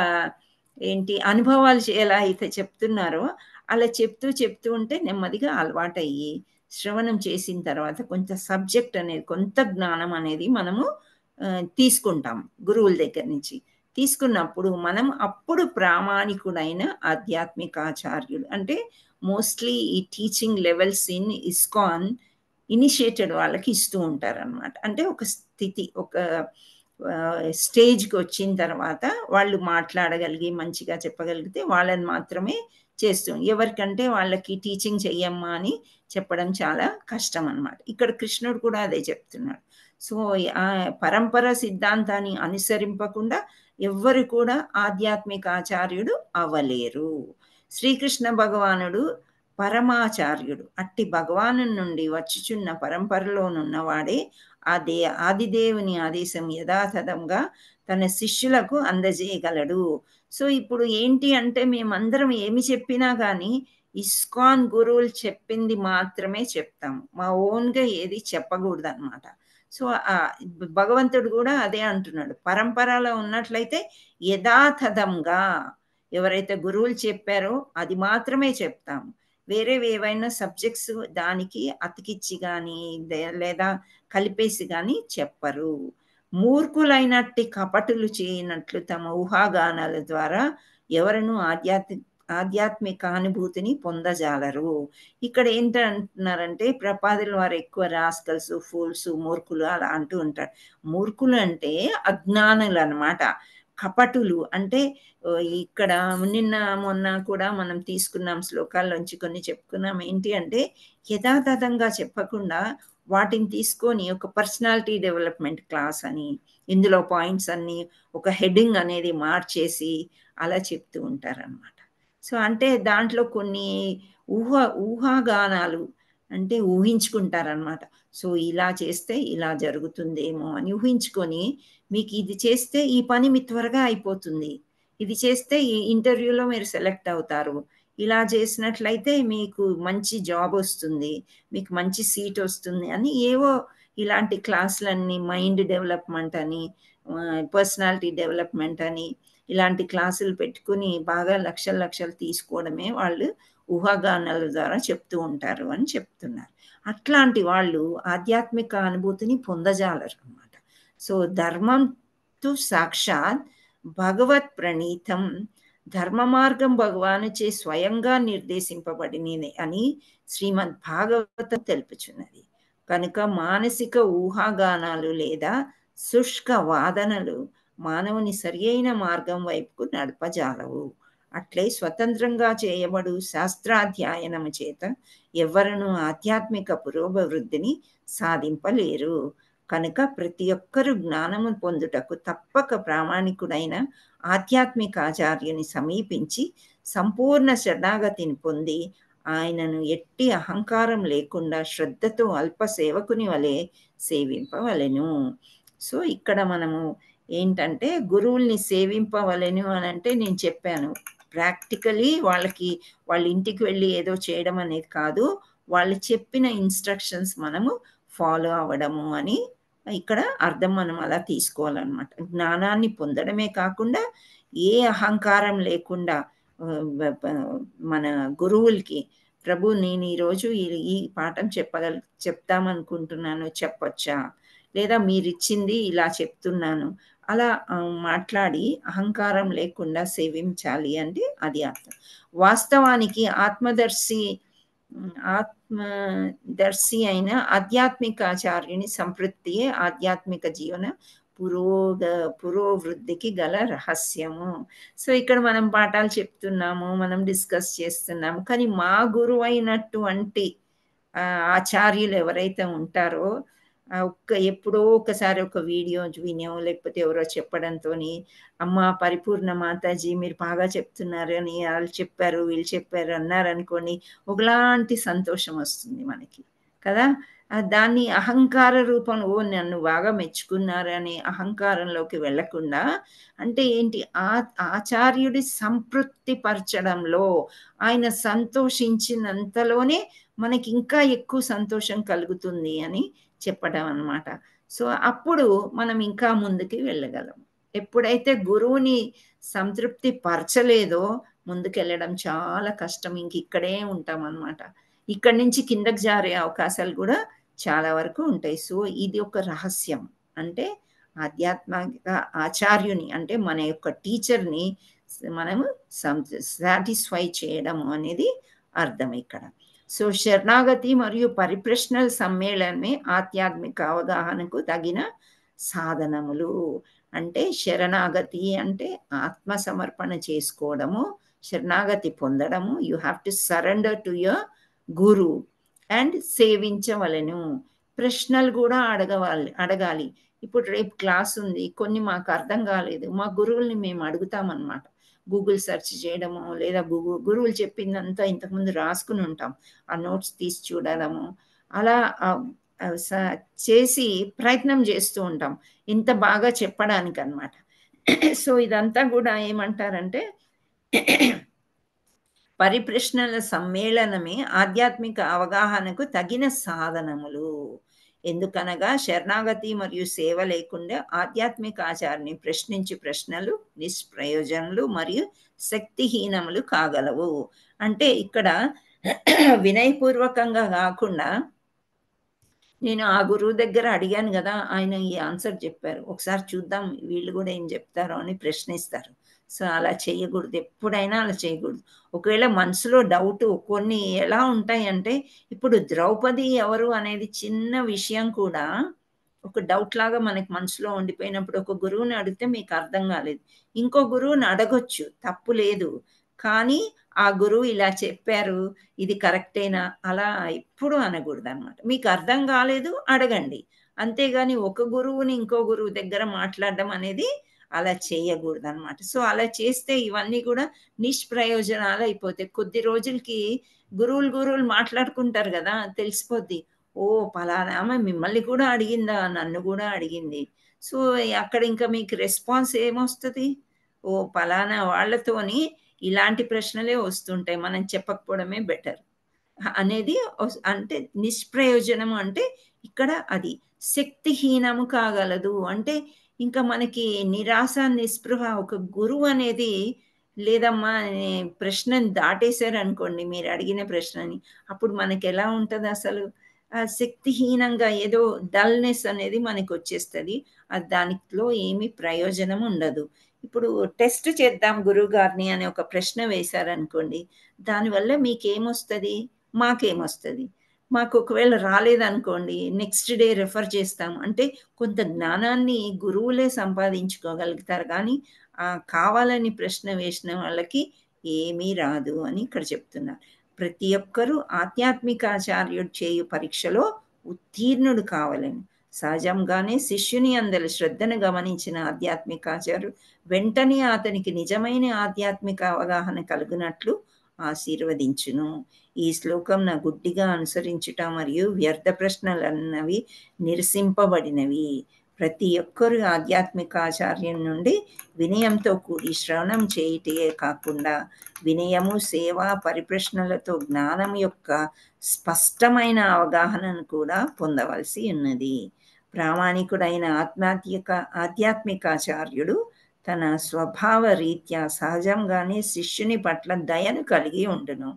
అనుభవాలు ఎలా అయితే చెప్తున్నారో అలా చెప్తూ ఉంటే నెమ్మదిగా అలవాటయ్యి శ్రవణం చేసిన తర్వాత కొంత సబ్జెక్ట్ అనేది, కొంత జ్ఞానం అనేది మనము తీసుకుంటాం గురువుల దగ్గర నుంచి. తీసుకున్నప్పుడు మనం అప్పుడు ప్రామాణికుడైన ఆధ్యాత్మిక ఆచార్యుడు, అంటే మోస్ట్లీ ఈ teaching levels in ISKCON initiated వాళ్ళకి ఇస్తూ ఉంటారు అనమాట. అంటే ఒక స్థితి, ఒక స్టేజ్కి వచ్చిన తర్వాత వాళ్ళు మాట్లాడగలిగి మంచిగా చెప్పగలిగితే వాళ్ళని మాత్రమే చేస్తుంది. ఎవరికంటే వాళ్ళకి టీచింగ్ చెయ్యమ్మా అని చెప్పడం చాలా కష్టం అనమాట. ఇక్కడ కృష్ణుడు కూడా అదే చెప్తున్నాడు. సో ఆ పరంపర సిద్ధాంతాన్ని అనుసరింపకుండా ఎవ్వరు కూడా ఆధ్యాత్మిక ఆచార్యుడు అవ్వలేరు. శ్రీకృష్ణ భగవానుడు పరమాచార్యుడు. అట్టి భగవాను నుండి వచ్చుచున్న పరంపరలోనున్నవాడే ఆదిదేవుని ఆదేశం యథాతథంగా తన శిష్యులకు అందజేయగలడు. సో ఇప్పుడు ఏంటి అంటే మేమందరం ఏమి చెప్పినా కానీ ఇస్కాన్ గురువులు చెప్పింది మాత్రమే చెప్తాము, మా ఓన్గా ఏది చెప్పకూడదు అనమాట. సో భగవంతుడు కూడా అదే అంటున్నాడు, పరంపరలో ఉన్నట్లయితే యథాతథంగా ఎవరైతే గురువులు చెప్పారో అది మాత్రమే చెప్తాము. వేరే ఏవైనా సబ్జెక్ట్స్ దానికి అతికిచ్చి కానీ లేదా కలిపేసి కానీ చెప్పరు. మూర్ఖులైనట్టి కపటులు చేయనట్లు తమ ఊహాగానాల ద్వారా ఎవరను ఆధ్యాత్మిక అనుభూతిని పొందజాలరు. ఇక్కడ ఏంటంటున్నారంటే ప్రపాదుల వారు ఎక్కువ రాస్కల్స్, ఫూల్స్, మూర్ఖులు అలా అంటూ ఉంటారు. మూర్ఖులు అంటే అజ్ఞానులు అన్నమాట. కపటులు అంటే ఇక్కడ నిన్న మొన్న కూడా మనం తీసుకున్నాం శ్లోకాల్లోంచి కొన్ని చెప్పుకున్నాం. ఏంటి అంటే యథాతథంగా చెప్పకుండా వాటిని తీసుకొని ఒక పర్సనాలిటీ డెవలప్మెంట్ క్లాస్ అని ఇందులో పాయింట్స్ అన్ని ఒక హెడ్డింగ్ అనేది మార్చేసి అలా చెప్తూ ఉంటారన్నమాట. సో అంటే దాంట్లో కొన్ని ఊహాగానాలు అంటే ఊహించుకుంటారనమాట. సో ఇలా చేస్తే ఇలా జరుగుతుందేమో అని ఊహించుకొని మీకు ఇది చేస్తే ఈ పని మీ త్వరగా అయిపోతుంది, ఇది చేస్తే ఈ ఇంటర్వ్యూలో మీరు సెలెక్ట్ అవుతారు, ఇలా చేసినట్లయితే మీకు మంచి జాబ్ వస్తుంది, మీకు మంచి సీట్ వస్తుంది అని ఏవో ఇలాంటి క్లాసులన్నీ మైండ్ డెవలప్మెంట్ అని పర్సనాలిటీ డెవలప్మెంట్ అని ఇలాంటి క్లాసులు పెట్టుకుని బాగా లక్షలు తీసుకోవడమే వాళ్ళు ఊహాగానాల ద్వారా చెప్తూ ఉంటారు అని చెప్తున్నారు. అట్లాంటి వాళ్ళు ఆధ్యాత్మిక అనుభూతిని పొందజాలరు అన్నమాట. సో ధర్మం తు సాక్షాత్ భగవత్ ప్రణీతం, ధర్మ మార్గం భగవానుచే స్వయంగా నిర్దేశింపబడినది అని శ్రీమద్ భాగవతం తెలుపుచున్నది. కనుక మానసిక ఊహాగానాలు లేదా శుష్క వాదనలు మానవుని సరి అయిన మార్గం వైపుకు నడపజాలవు. అట్లే స్వతంత్రంగా చేయబడు శాస్త్రాధ్యయనము చేత ఎవ్వరూ ఆధ్యాత్మిక పురోభివృద్ధిని సాధింపలేరు. కనుక ప్రతి ఒక్కరూ జ్ఞానము పొందుటకు తప్పక ప్రామాణికుడైన ఆధ్యాత్మిక ఆచార్యుని సమీపించి సంపూర్ణ శరణాగతిని పొంది ఆయనను ఎట్టి అహంకారం లేకుండా శ్రద్ధతో అల్ప సేవకుని వలె సేవింపవలెను. సో ఇక్కడ మనము ఏంటంటే గురువుల్ని సేవింపవలెను అని అంటే నేను చెప్పాను, ప్రాక్టికలీ వాళ్ళ ఇంటికి వెళ్ళి ఏదో చేయడం అనేది కాదు, వాళ్ళు చెప్పిన ఇన్స్ట్రక్షన్స్ మనము ఫాలో అవ్వడము అని ఇక్కడ అర్థం మనం అలా తీసుకోవాలన్నమాట. జ్ఞానాన్ని పొందడమే కాకుండా ఏ అహంకారం లేకుండా మన గురువులకి ప్రభు నేను ఈరోజు ఈ పాఠం చెప్తామనుకుంటున్నాను, చెప్పొచ్చా, లేదా మీరు ఇచ్చింది ఇలా చెప్తున్నాను అలా మాట్లాడి అహంకారం లేకుండా సేవించాలి అంటే అది అర్థం. వాస్తవానికి ఆత్మదర్శి అయిన ఆధ్యాత్మిక ఆచార్యుని సంతృప్తియే ఆధ్యాత్మిక జీవన పురోవృద్ధికి గల రహస్యము. సో ఇక్కడ మనం పాఠాలు చెప్తున్నాము, మనం డిస్కస్ చేస్తున్నాము, కానీ మా గురువు అయినటువంటి ఆచార్యులు ఎవరైతే ఉంటారో ఎప్పుడో ఒకసారి ఒక వీడియో వినో లేకపోతే ఎవరో చెప్పడంతో అమ్మ పరిపూర్ణ మాతాజీ మీరు బాగా చెప్తున్నారు అని వాళ్ళు చెప్పారు వీళ్ళు చెప్పారు అన్నారనుకోండి, ఒకలాంటి సంతోషం వస్తుంది మనకి కదా. దాన్ని అహంకార రూపంలో నన్ను బాగా మెచ్చుకున్నారు అనే అహంకారంలోకి వెళ్లకుండా అంటే ఏంటి ఆచార్యుడి సంతృప్తి పరచడంలో ఆయన సంతోషించినంతలోనే మనకి ఇంకా ఎక్కువ సంతోషం కలుగుతుంది అని చెప్పడం అన్నమాట. సో అప్పుడు మనం ఇంకా ముందుకి వెళ్ళగలం. ఎప్పుడైతే గురువుని సంతృప్తి పరచలేదో ముందుకెళ్ళడం చాలా కష్టం, ఇంక ఇక్కడే ఉంటాం అన్నమాట. ఇక్కడి నుంచి కిందకి జారే అవకాశాలు కూడా చాలా వరకు ఉంటాయి. సో ఇది ఒక రహస్యం, అంటే ఆధ్యాత్మిక ఆచార్యుని అంటే మన యొక్క టీచర్ని మనము సాటిస్ఫై చేయడం అనేది అర్థం ఇక్కడ. సో శరణాగతి మరియు పరిప్రశ్నల సమ్మేళనమే ఆధ్యాత్మిక అవగాహనకు తగిన సాధనములు. అంటే శరణాగతి అంటే ఆత్మ సమర్పణ చేసుకోవడము, శరణాగతి పొందడము. You have to surrender to your guru and సేవించవలెను. ప్రశ్నలు కూడా అడగాలి. ఇప్పుడు రేపు క్లాస్ ఉంది, కొన్ని మాకు అర్థం కాలేదు, మా గురువుల్ని మేము అడుగుతామన్నమాట. గూగుల్ సెర్చ్ చేయడము, లేదా గురువులు చెప్పిందంతా ఇంతకుముందు రాసుకుని ఉంటాం, ఆ నోట్స్ తీసి చూడడము, అలా చేసి ప్రయత్నం చేస్తూ ఉంటాం ఇంత బాగా చెప్పడానికి అన్నమాట. సో ఇదంతా కూడా ఏమంటారంటే పరిప్రశ్నల సమ్మేళనమే ఆధ్యాత్మిక అవగాహనకు తగిన సాధనములు. ఎందుకనగా శరణాగతి మరియు సేవ లేకుండా ఆధ్యాత్మిక ఆచారాన్ని ప్రశ్నించి ప్రశ్నలు నిష్ప్రయోజనములు మరియు శక్తిహీనములు కాగలవు. అంటే ఇక్కడ వినయపూర్వకంగా కాకుండా, నేను ఆ గురువు దగ్గర అడిగాను కదా, ఆయన ఈ ఆన్సర్ చెప్పారు, ఒకసారి చూద్దాం వీళ్ళు కూడా ఏం చెప్తారో అని ప్రశ్నిస్తారు. సో అలా చేయకూడదు, ఎప్పుడైనా అలా చేయకూడదు. ఒకవేళ మనసులో డౌట్ కొన్ని ఎలా ఉంటాయంటే, ఇప్పుడు ద్రౌపది ఎవరు అనేది చిన్న విషయం కూడా ఒక డౌట్ లాగా మనకి మనసులో ఉండిపోయినప్పుడు ఒక గురువుని అడిగితే మీకు అర్థం కాలేదు, ఇంకో గురువుని అడగొచ్చు, తప్పు లేదు. కానీ ఆ గురువు ఇలా చెప్పారు, ఇది కరెక్టేనా, అలా ఎప్పుడు అనకూడదు అనమాట. మీకు అర్థం కాలేదు అడగండి, అంతేగాని ఒక గురువుని ఇంకో గురువు దగ్గర మాట్లాడడం అనేది అలా చేయకూడదు అనమాట. సో అలా చేస్తే ఇవన్నీ కూడా నిష్ప్రయోజనాలు అయిపోతాయి. కొద్ది రోజులకి గురువులు మాట్లాడుకుంటారు కదా, తెలిసిపోద్ది, ఓ పలానా ఆమె మిమ్మల్ని కూడా అడిగిందా, నన్ను కూడా అడిగింది. సో అక్కడ ఇంకా మీకు రెస్పాన్స్ ఏమొస్తుంది, ఓ పలానా వాళ్ళతోని ఇలాంటి ప్రశ్నలే వస్తుంటాయి, మనం చెప్పకపోవడమే బెటర్ అనేది. అంటే నిష్ప్రయోజనము అంటే ఇక్కడ అది శక్తిహీనము కాగలదు. అంటే ఇంకా మనకి నిరాశ నిస్పృహ, ఒక గురువు అనేది లేదమ్మా ప్రశ్నని దాటేశారు అనుకోండి, మీరు అడిగిన ప్రశ్నని, అప్పుడు మనకి ఎలా ఉంటుంది, అసలు శక్తిహీనంగా ఏదో డల్నెస్ అనేది మనకి వచ్చేస్తుంది, దానిలో ఏమీ ప్రయోజనం ఉండదు. ఇప్పుడు టెస్ట్ చేద్దాం గురువు గారిని అని ఒక ప్రశ్న వేశారనుకోండి, దానివల్ల మీకేమొస్తుంది, మాకేమొస్తుంది, మాకు ఒకవేళ రాలేదనుకోండి నెక్స్ట్ డే రెఫర్ చేస్తాం. అంటే కొంత జ్ఞానాన్ని గురువులే సంపాదించుకోగలుగుతారు, కానీ కావాలని ప్రశ్న వేసిన వాళ్ళకి ఏమీ రాదు అని ఇక్కడ చెప్తున్నారు. ప్రతి ఒక్కరూ ఆధ్యాత్మికాచార్యుడు చేయు పరీక్షలో ఉత్తీర్ణుడు కావాలని సహజంగానే శిష్యుని అందరి శ్రద్ధను గమనించిన ఆధ్యాత్మికాచార్యుడు వెంటనే అతనికి నిజమైన ఆధ్యాత్మిక అవగాహన కలుగునట్లు ఆశీర్వదించును. ఈ శ్లోకం నా గుడ్డిగా అనుసరించుట మరియు వ్యర్థ ప్రశ్నలన్నవి నిరసింపబడినవి. ప్రతి ఒక్కరు ఆధ్యాత్మిక ఆచార్యం నుండి వినయంతో కూడి శ్రవణం చేయుటే కాకుండా వినయము, సేవ, పరిప్రశ్నలతో జ్ఞానం యొక్క స్పష్టమైన అవగాహనను కూడా పొందవలసి ఉన్నది. ప్రామాణికుడైన ఆధ్యాత్మికాచార్యుడు తన స్వభావ రీత్యా సహజంగానే శిష్యుని పట్ల దయను కలిగి ఉండును.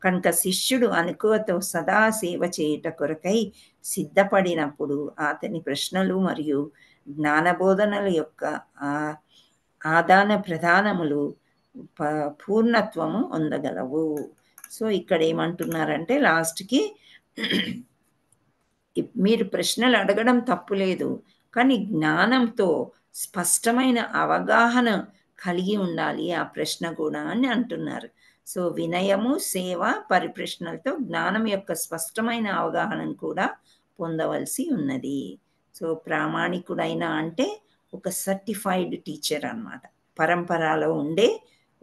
కనుక శిష్యుడు అనుకోతో సదా సేవ చేయుట కొరకై సిద్ధపడినప్పుడు అతని ప్రశ్నలు మరియు జ్ఞానబోధనల యొక్క ఆదాన ప్రధానములు పూర్ణత్వము పొందగలవు. సో ఇక్కడ ఏమంటున్నారంటే లాస్ట్కి, మీరు ప్రశ్నలు అడగడం తప్పులేదు, కానీ జ్ఞానంతో స్పష్టమైన అవగాహన కలిగి ఉండాలి ఆ ప్రశ్న కూడా అని అంటున్నారు. సో వినయము, సేవ, పరిప్రశ్నలతో జ్ఞానం యొక్క స్పష్టమైన అవగాహనను కూడా పొందవలసి ఉన్నది. సో ప్రామాణికుడైన అంటే ఒక సర్టిఫైడ్ టీచర్ అన్నమాట, పరంపరలో ఉండే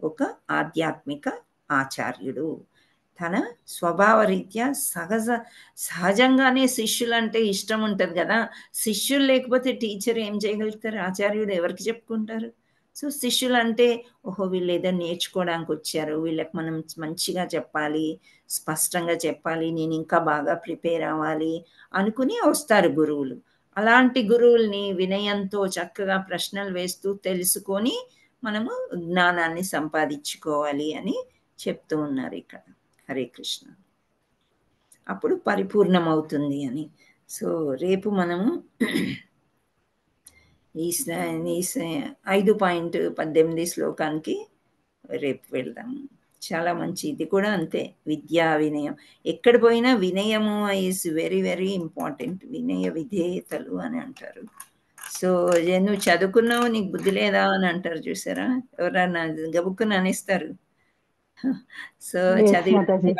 ఒక ఆధ్యాత్మిక ఆచార్యుడు. తన స్వభావ రీత్యా సహజంగానే శిష్యులంటే ఇష్టం ఉంటుంది కదా, శిష్యులు లేకపోతే టీచర్ ఏం చేయగలుగుతారు, ఆచార్యుడు ఎవరికి చెప్పుకుంటారు. సో శిష్యులు అంటే ఓహో వీళ్ళు ఏదో నేర్చుకోవడానికి వచ్చారు, వీళ్ళకి మనం మంచిగా చెప్పాలి, స్పష్టంగా చెప్పాలి, నేను ఇంకా బాగా ప్రిపేర్ అవ్వాలి అనుకుని వస్తారు గురువులు. అలాంటి గురువుల్ని వినయంతో చక్కగా ప్రశ్నలు వేస్తూ తెలుసుకొని మనము జ్ఞానాన్ని సంపాదించుకోవాలి అని చెప్తూ ఉన్నారు ఇక్కడ. హరే కృష్ణ. అప్పుడు పరిపూర్ణమవుతుంది అని. సో రేపు మనము ఈ 5.18 శ్లోకానికి రేపు వెళ్దాము. చాలా మంచి, ఇది కూడా అంతే, విద్యా వినయం. ఎక్కడ పోయినా వినయము ఈజ్ వెరీ వెరీ ఇంపార్టెంట్. వినయ విధేయతలు అని అంటారు. సో నువ్వు చదువుకున్నావు నీకు బుద్ధి లేదా అని అంటారు చూసారా, ఎవరన్నా గబుక్కుని అనేస్తారు, సో Yes, Mataji.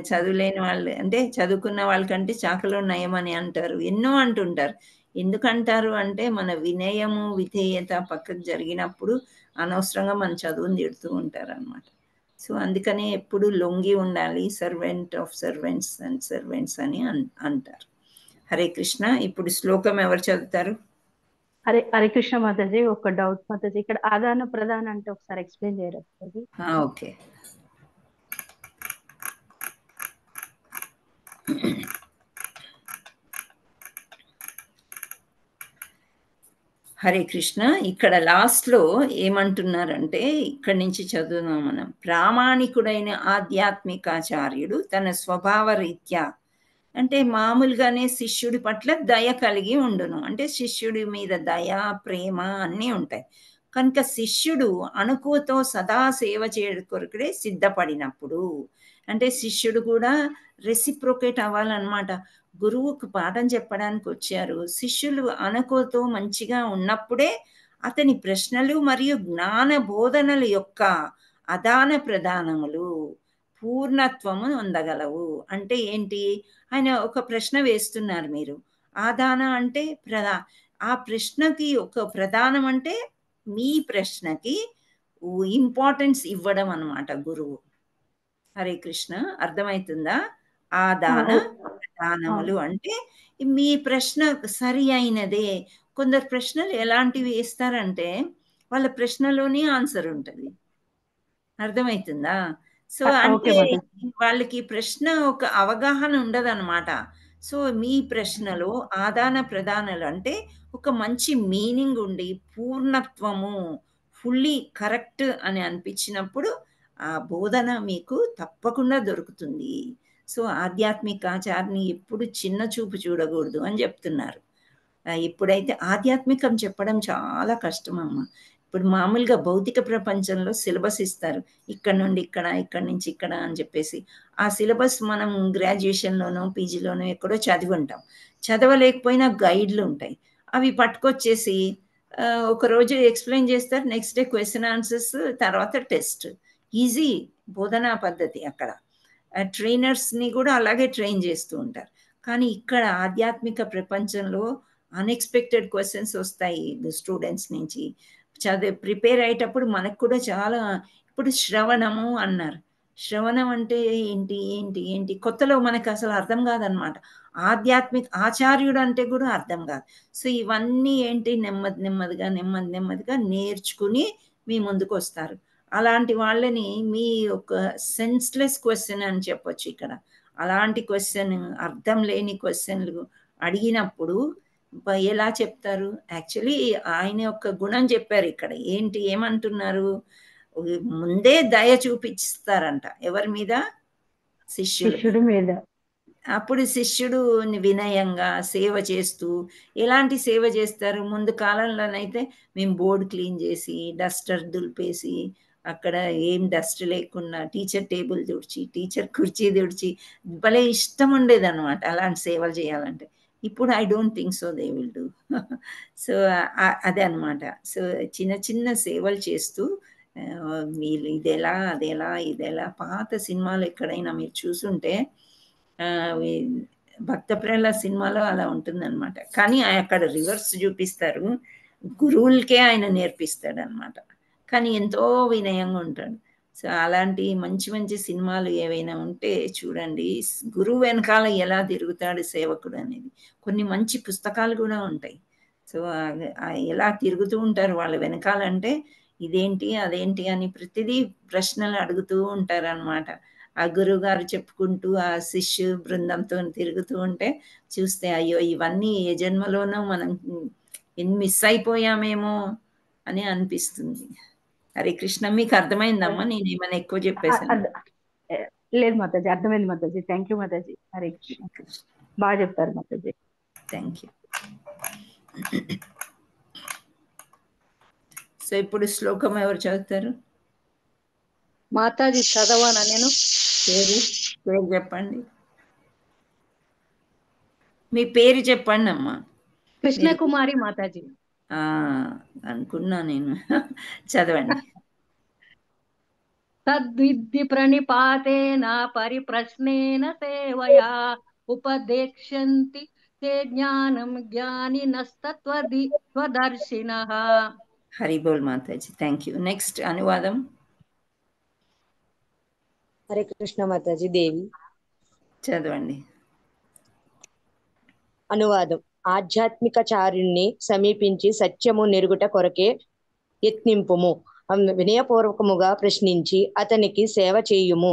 చదువులేని వాళ్ళు అంటే చదువుకున్న వాళ్ళకంటే చాకలో నయమని అంటారు, ఎన్నో అంటుంటారు. ఎందుకంటారు అంటే మన వినయము విధేయత పక్కకు జరిగినప్పుడు అనవసరంగా మన చదువుని తిడుతూ ఉంటారు అనమాట. సో అందుకనే ఎప్పుడు లొంగి ఉండాలి, servant of servants and servants అని అంటారు. హరే కృష్ణ. ఇప్పుడు శ్లోకం ఎవరు చదువుతారు? హరే కృష్ణ మాతాజీ. ఒక డౌట్ మాతాజీ, ఇక్కడ ఆదాన ప్రధాన అంటే ఒకసారి ఎక్స్ప్లెయిన్ చేయరా మాతాజీ? ఓకే. హరే కృష్ణ. ఇక్కడ లాస్ట్లో ఏమంటున్నారంటే, ఇక్కడి నుంచి చదువుదాం మనం. ప్రామాణికుడైన ఆధ్యాత్మికాచార్యుడు తన స్వభావ రీత్యా అంటే మామూలుగానే శిష్యుడి పట్ల దయ కలిగి ఉండును. అంటే శిష్యుడి మీద దయ, ప్రేమ అన్నీ ఉంటాయి. కనుక శిష్యుడు అణుకువతో సదా సేవ చేయడం కొరకుడే సిద్ధపడినప్పుడు, అంటే శిష్యుడు కూడా రెసిప్రొకేట్ అవ్వాలన్నమాట. గురువుకు పాఠం చెప్పడానికి వచ్చారు, శిష్యులు అణకువతో మంచిగా ఉన్నప్పుడే అతని ప్రశ్నలు మరియు జ్ఞాన బోధనల యొక్క అదాన ప్రదానములు పూర్ణత్వము పొందగలవు. అంటే ఏంటి? ఆయన ఒక ప్రశ్న వేస్తున్నారు, మీరు ఆదాన అంటే ఆ ప్రశ్నకి ఒక ప్రధానం అంటే మీ ప్రశ్నకి ఇంపార్టెన్స్ ఇవ్వడం అన్నమాట గురువు. హరే కృష్ణ. అర్థమవుతుందా? ఆదాన ప్రధానములు అంటే మీ ప్రశ్న సరి అయినదే. కొందరు ప్రశ్నలు ఎలాంటివి వేస్తారంటే వాళ్ళ ప్రశ్నలోనే ఆన్సర్ ఉంటుంది. అర్థమవుతుందా? సో అంటే వాళ్ళకి ప్రశ్న ఒక అవగాహన ఉండదన్నమాట. సో మీ ప్రశ్నలో ఆదాన ప్రధానాలు అంటే ఒక మంచి మీనింగ్ ఉండి పూర్ణత్వము ఫుల్లీ కరెక్ట్ అని అనిపించినప్పుడు ఆ బోధన మీకు తప్పకుండా దొరుకుతుంది. సో ఆధ్యాత్మిక ఆచారాన్ని ఎప్పుడు చిన్న చూపు చూడకూడదు అని చెప్తున్నారు. ఇప్పుడైతే ఆధ్యాత్మికం చెప్పడం చాలా కష్టం అమ్మ. ఇప్పుడు మామూలుగా భౌతిక ప్రపంచంలో సిలబస్ ఇస్తారు, ఇక్కడ నుండి ఇక్కడ, ఇక్కడ నుంచి ఇక్కడ అని చెప్పేసి. ఆ సిలబస్ మనం గ్రాడ్యుయేషన్లోనో పీజీలోనో ఎక్కడో చదివి ఉంటాం. చదవలేకపోయినా గైడ్లు ఉంటాయి, అవి పట్టుకొచ్చేసి ఒకరోజు ఎక్స్ప్లెయిన్ చేస్తారు, నెక్స్ట్ డే క్వశ్చన్ ఆన్సర్స్, తర్వాత టెస్ట్. ఈజీ బోధనా పద్ధతి. అక్కడ ట్రైనర్స్ని కూడా అలాగే ట్రైన్ చేస్తూ ఉంటారు. కానీ ఇక్కడ ఆధ్యాత్మిక ప్రపంచంలో అన్ఎక్స్పెక్టెడ్ క్వశ్చన్స్ వస్తాయి స్టూడెంట్స్ నుంచి. ప్రిపేర్ అయ్యేటప్పుడు మనకు కూడా చాలా, ఇప్పుడు శ్రవణము అన్నారు, శ్రవణం అంటే ఏంటి ఏంటి ఏంటి కొత్తలో మనకు అసలు అర్థం కాదనమాట. ఆధ్యాత్మిక ఆచార్యుడు అంటే కూడా అర్థం కాదు. సో ఇవన్నీ ఏంటి నెమ్మదిగా నేర్చుకుని మీ ముందుకు వస్తారు. అలాంటి వాళ్ళని మీ ఒక సెన్స్లెస్ క్వశ్చన్ అని చెప్పొచ్చు ఇక్కడ. అలాంటి క్వశ్చన్, అర్థం లేని క్వశ్చన్లు అడిగినప్పుడు ఎలా చెప్తారు? యాక్చువల్లీ ఆయన యొక్క గుణం చెప్పారు ఇక్కడ. ఏమంటున్నారు? ముందే దయ చూపిస్తారంట. ఎవరి మీద? శిష్యుడి మీద. అప్పుడు శిష్యుడు వినయంగా సేవ చేస్తూ, ఎలాంటి సేవ చేస్తారు? ముందు కాలంలోనైతే మేము బోర్డు క్లీన్ చేసి, డస్టర్ దులిపేసి, అక్కడ ఏం డస్ట్ లేకుండా టీచర్ టేబుల్ తుడిచి, టీచర్ కుర్చీ తుడిచి, భలే ఇష్టం ఉండేది అనమాట అలాంటి సేవలు చేయాలంటే. ఇప్పుడు I don't think so they will do. So అదే అనమాట. సో చిన్న చిన్న సేవలు చేస్తూ మీరు ఇదెలా ఇదెలా పాత సినిమాలు ఎక్కడైనా మీరు చూసుంటే భక్త ప్రహ్లాద్ సినిమాలో అలా ఉంటుందన్నమాట. కానీ అక్కడ రివర్స్ చూపిస్తారు, గురువులకే ఆయన నేర్పిస్తాడు అనమాట. కానీ ఎంతో వినయంగా ఉంటాడు. సో అలాంటి మంచి మంచి సినిమాలు ఏవైనా ఉంటే చూడండి. గురువు వెనకాల ఎలా తిరుగుతాడు సేవకుడు అనేది. కొన్ని మంచి పుస్తకాలు కూడా ఉంటాయి. సో ఎలా తిరుగుతూ ఉంటారు వాళ్ళ వెనకాలంటే ఇదేంటి అదేంటి అని ప్రతిదీ ప్రశ్నలు అడుగుతూ ఉంటారనమాట. ఆ గురువు గారు చెప్పుకుంటూ ఆ శిష్యు బృందంతో తిరుగుతూ ఉంటే చూస్తే అయ్యో ఇవన్నీ ఏ జన్మలోనో మనం మిస్ అయిపోయామేమో అని అనిపిస్తుంది. హరే కృష్ణ. మీకు అర్థమైందమ్మా? నేను ఏమైనా ఎక్కువ చెప్పేసాను? లేదు మాతాజీ, అర్థమైంది మాతాజీ. థ్యాంక్ యూ మాతాజీ. హరే కృష్ణ. బాగా చెప్తారు మాతాజీ. Thank you. సో ఇప్పుడు శ్లోకం ఎవరు చదువుతారు? మాతాజీ చదవానా నేను? పేరు చెప్పండి. మీ పేరు చెప్పండి అమ్మా. కృష్ణకుమారి మాతాజీ. అనుకున్నా నేను. చదవండి. తద్విద్ధి ప్రణిపాతేన పరిప్రశ్నేన సేవయా ఉపదేక్ష్యంతి తే జ్ఞానం జ్ఞానినస్తత్వదర్శినః. హరి బోల్ మాతాజీ. Thank you. నెక్స్ట్ అనువాదం. హరే కృష్ణ మాతాజీ. దేవి చదవండి. అనువాదం. ఆధ్యాత్మికచార్యుణ్ణి సమీపించి సత్యము నెరుగుట కొరకే యత్నింపుము. వినయపూర్వకముగా ప్రశ్నించి అతనికి సేవ చేయుము.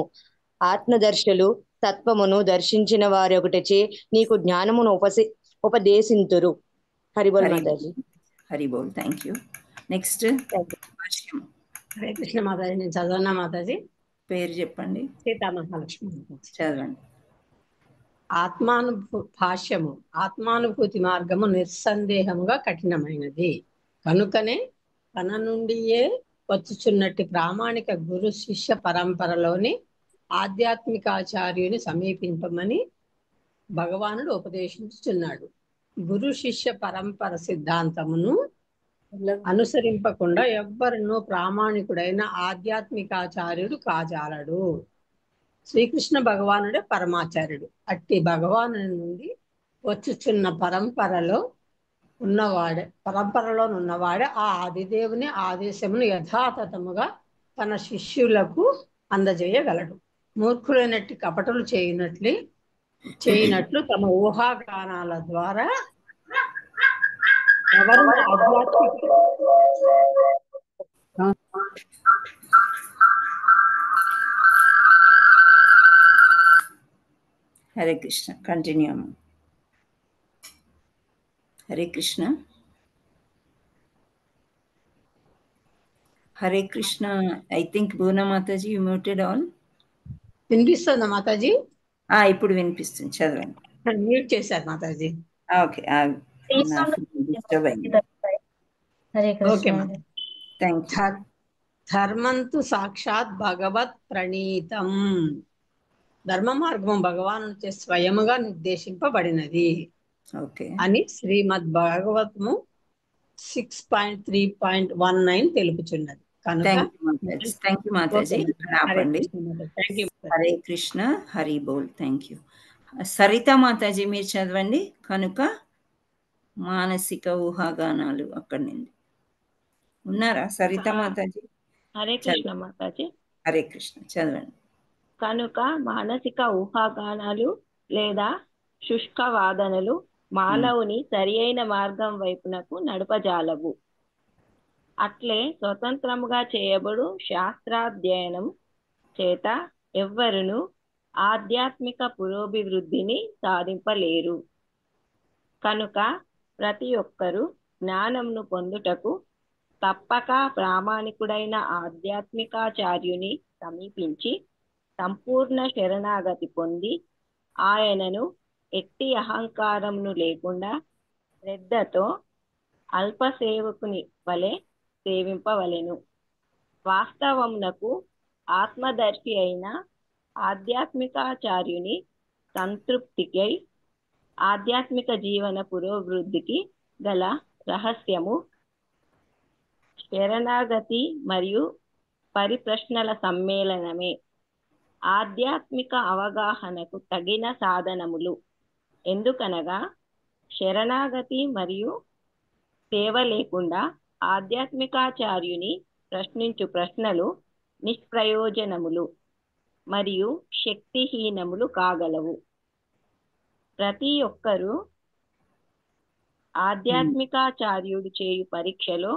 ఆత్మదర్శులు తత్వమును దర్శించిన వారొకటిచే నీకు జ్ఞానమును ఉపదేశింతురు. హరిబోల్ మాతాజీ. హరిబోల్. Thank you. Next Hare Krishna మాతాజీ. నేను చదవనా మాతాజీ? పేరు చెప్పండి. సీతామహాలక్ష్మి. చదవండి. భాష్యము. ఆత్మానుభూతి మార్గము నిస్సందేహముగా కఠినమైనది కనుకనే తన నుండియే వచ్చుచున్నట్టు ప్రామాణిక గురు శిష్య పరంపరలోని ఆధ్యాత్మికాచార్యుని సమీపింపమని భగవానుడు ఉపదేశించుచున్నాడు. గురు శిష్య పరంపర సిద్ధాంతమును అనుసరింపకుండా ఎవ్వరునూ ప్రామాణికుడైన ఆధ్యాత్మికాచార్యుడు కాజాలడు. శ్రీకృష్ణ భగవానుడే పరమాచార్యుడు. అట్టి భగవాను నుండి వచ్చుచున్న పరంపరలో ఉన్నవాడే ఆ ఆదిదేవుని ఆదేశమును యథాతథముగా తన శిష్యులకు అందజేయగలడు. మూర్ఖులైనట్టి కపటలు చేయనట్లు తమ ఊహాగానాల ద్వారా ఎవరు ఆధ్యాత్మిక Hare Krishna. Continue. Hare Krishna. Hare Krishna. I think Bhuvana Mataji you muted all. వినిపిస్తుందా మాతాజీ? ఇప్పుడు వినిపిస్తుంది. చదవండి. మ్యూట్ చేశారు మాతాజీ. ఓకే. ఓకే. ధర్మంతు సాక్షాత్ భగవత్ ప్రణీతం. ధర్మ మార్గం భగవాను చే స్వయముగా నిర్దేశింపబడినది అని శ్రీమద్ భాగవతము 6.3.19 తెలుపుచున్నది. హరే కృష్ణ. హరి బోల్. Thank you. సరిత మాతాజీ మీరు చదవండి. కనుక మానసిక ఊహాగానాలు అక్కడి నుండి ఉన్నారా సరిత మాతాజీ? హరే కృష్ణ మాతాజీ. హరే కృష్ణ. చదవండి. కనుక మానసిక ఊహాగానాలు లేదా శుష్క వాదనలు మానవుని సరి అయిన మార్గం వైపునకు నడుపజాలవు. అట్లే స్వతంత్రముగా చేయబడు శాస్త్రాధ్యయనం చేత ఎవ్వరును ఆధ్యాత్మిక పురోభివృద్ధిని సాధింపలేరు. కనుక ప్రతి ఒక్కరూ జ్ఞానంను పొందుటకు తప్పక ప్రామాణికుడైన ఆధ్యాత్మికాచార్యుని సమీపించి సంపూర్ణ శరణాగతి పొంది ఆయనను ఎట్టి అహంకారమును లేకుండా శ్రద్ధతో అల్ప సేవకుని వలె సేవింపవలెను. వాస్తవమునకు ఆత్మదర్శి అయిన ఆధ్యాత్మికాచార్యుని సంతృప్తికై ఆధ్యాత్మిక జీవన పురోభివృద్ధికి గల రహస్యము శరణాగతి మరియు పరిప్రశ్నల సమ్మేళనమే. ఆధ్యాత్మిక అవగాహనకు తగిన సాధనములు. ఎందుకనగా శరణాగతి మరియు సేవ లేకుండా ఆధ్యాత్మికాచార్యుని ప్రశ్నించు ప్రశ్నలు నిష్ప్రయోజనములు మరియు శక్తిహీనములు కాగలవు. ప్రతి ఒక్కరూ ఆధ్యాత్మికాచార్యుడు చేయు పరీక్షలో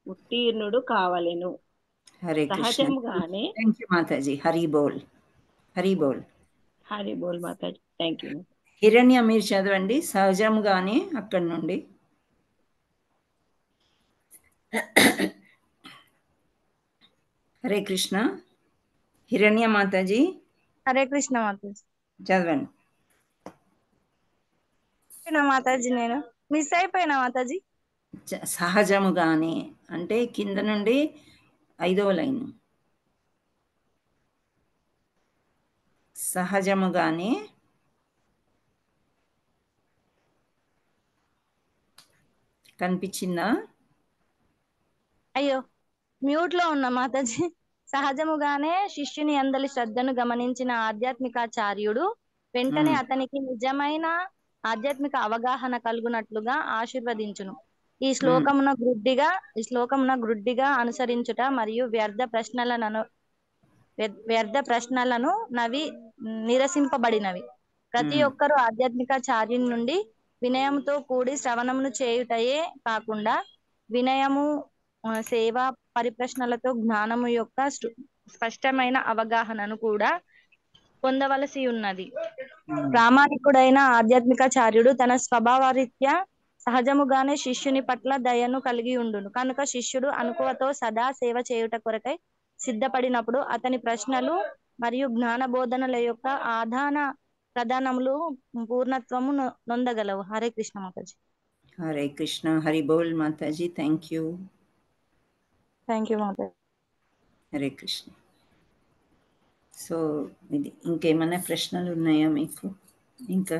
ఉత్తీర్ణుడు కావలెను. సహజంగానే. మాతాజీ. హరి బోల్. హరి బోల్. హరి బోల్ మాతాజీ. Thank you. హిరణ్య మీరు చదవండి. సహజంగానే అక్కడి నుండి. హరే కృష్ణ. హిరణ్య మాతాజీ. హరే కృష్ణ మాతాజీ. చదవండి. మాతాజీ నేను మిస్ అయిపోయినా మాతాజీ. సహజముగానే అంటే కింద నుండి 5వ లైన్. సహజముగానే కనిపించిందా? అయ్యో మ్యూట్ లో ఉన్నా మాతాజీ. సహజముగానే శిష్యుని అందలి శ్రద్ధను గమనించిన ఆధ్యాత్మికాచార్యుడు వెంటనే అతనికి నిజమైన ఆధ్యాత్మిక అవగాహన కలుగునట్లుగా ఆశీర్వదించును. ఈ శ్లోకమున గ్రుడ్డిగా అనుసరించుట మరియు వ్యర్థ ప్రశ్నలను నిరసింపబడినవి. ప్రతి ఒక్కరూ ఆధ్యాత్మికాచార్యుని నుండి వినయముతో కూడి శ్రవణమును చేయుటయే కాకుండా వినయము, సేవ, పరిప్రశ్నలతో జ్ఞానము యొక్క స్పష్టమైన అవగాహనను కూడా పొందవలసి ఉన్నది. ప్రామాణికుడైన ఆధ్యాత్మికాచార్యుడు తన స్వభావరీత్యా సహజముగానే శిష్యుని పట్ల దయను కలిగి ఉండును. కనుక శిష్యుడు అనుకువతో సదా సేవ చేయుట కొరకై సిద్ధపడినప్పుడు అతని ప్రశ్నలు మరియు జ్ఞాన బోధనల యొక్క ప్రధానములు పూర్ణత్వము నొందగలవు. హరే కృష్ణ మాతాజీ. హరే కృష్ణ. హరి బోల్ మాతాజీ. థ్యాంక్ యూ మాతాజీ. హరే కృష్ణ. సో ఇది ఇంకేమైనా ప్రశ్నలు ఉన్నాయా మీకు? ఇంకా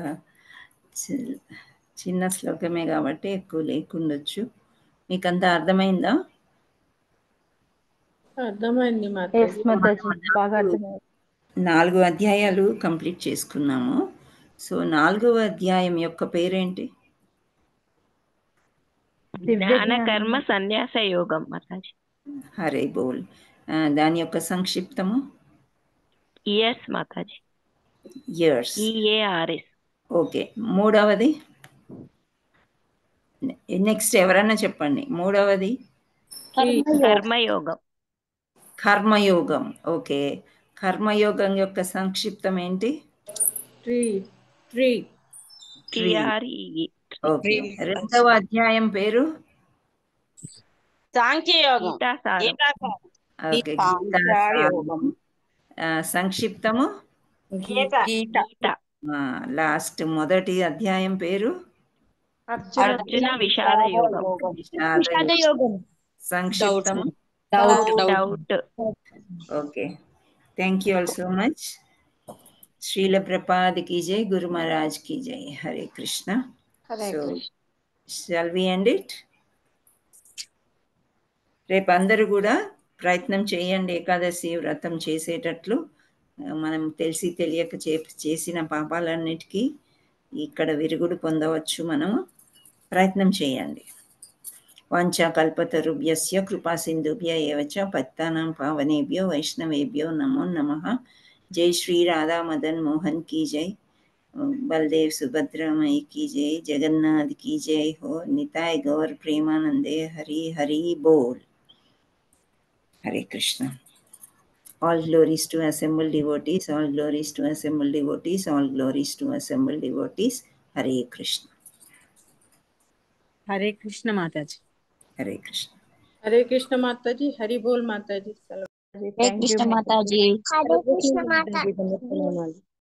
చిన్న శ్లోకమే కాబట్టి ఎక్కువ లేకుండొచ్చు. మీకంతా అర్థమైందా? అర్థమైంది మాతాజీ. బాగా అర్థమైంది. 4 అధ్యాయాలు కంప్లీట్ చేసుకున్నాము. సో 4వ అధ్యాయం యొక్క పేరేంటి? జ్ఞాన కర్మ సన్యాస యోగం మాతాజీ. హరే బోల్. దాని యొక్క సంక్షిప్తము ఇయర్స్ మాతాజీ. ఇయర్స్. EARS. ఓకే. 3వది నెక్స్ట్ ఎవరన్నా చెప్పండి. 3వది కర్మయోగం. కర్మయోగం. ఓకే. కర్మయోగం యొక్క సంక్షిప్తం ఏంటి? ఓకే. 2వ అధ్యాయం పేరు సాంఖ్యయోగం. ఓకే. సంక్షిప్తము లాస్ట్ మొదటి అధ్యాయం పేరు అర్జున విషాద యోగం. సంక్షిప్తము doubt. Okay. Thank you all so much. Shrila Prabhupad की जय, गुरु महाराज की जय. हरे Krishna. So shall we end it? రేపు అందరూ కూడా ప్రయత్నం చేయండి ఏకాదశి వ్రతం చేసేటట్లు. మనం తెలిసి తెలియక చేసిన పాపాలన్నిటికీ ఇక్కడ విరుగుడు పొందవచ్చు. మనము ప్రయత్నం చేయండి. వాంఛాకల్పతరుభ్యస్య కృపా సింధుభ్య ఏవ చ పతితానాం పావనేభ్యో వైష్ణవేభ్యో నమో నమః. जय श्री राधा मदन मोहन की जय, बलदेव सुभद्रा मई की जय, जगन्नाथ की जय हो. निताय गौर प्रेमानंदे. हरि हरि बोल. हरे Krishna. All glories to assembled devotees, all glories to assembled devotees, all glories to assembled devotees. Hare Krishna. हरे कृष्ण माताजी. हरे कृष्ण. हरे कृष्ण माताजी. हरि बोल माताजी. हरे कृष्ण माताजी. हरे कृष्ण माताजी.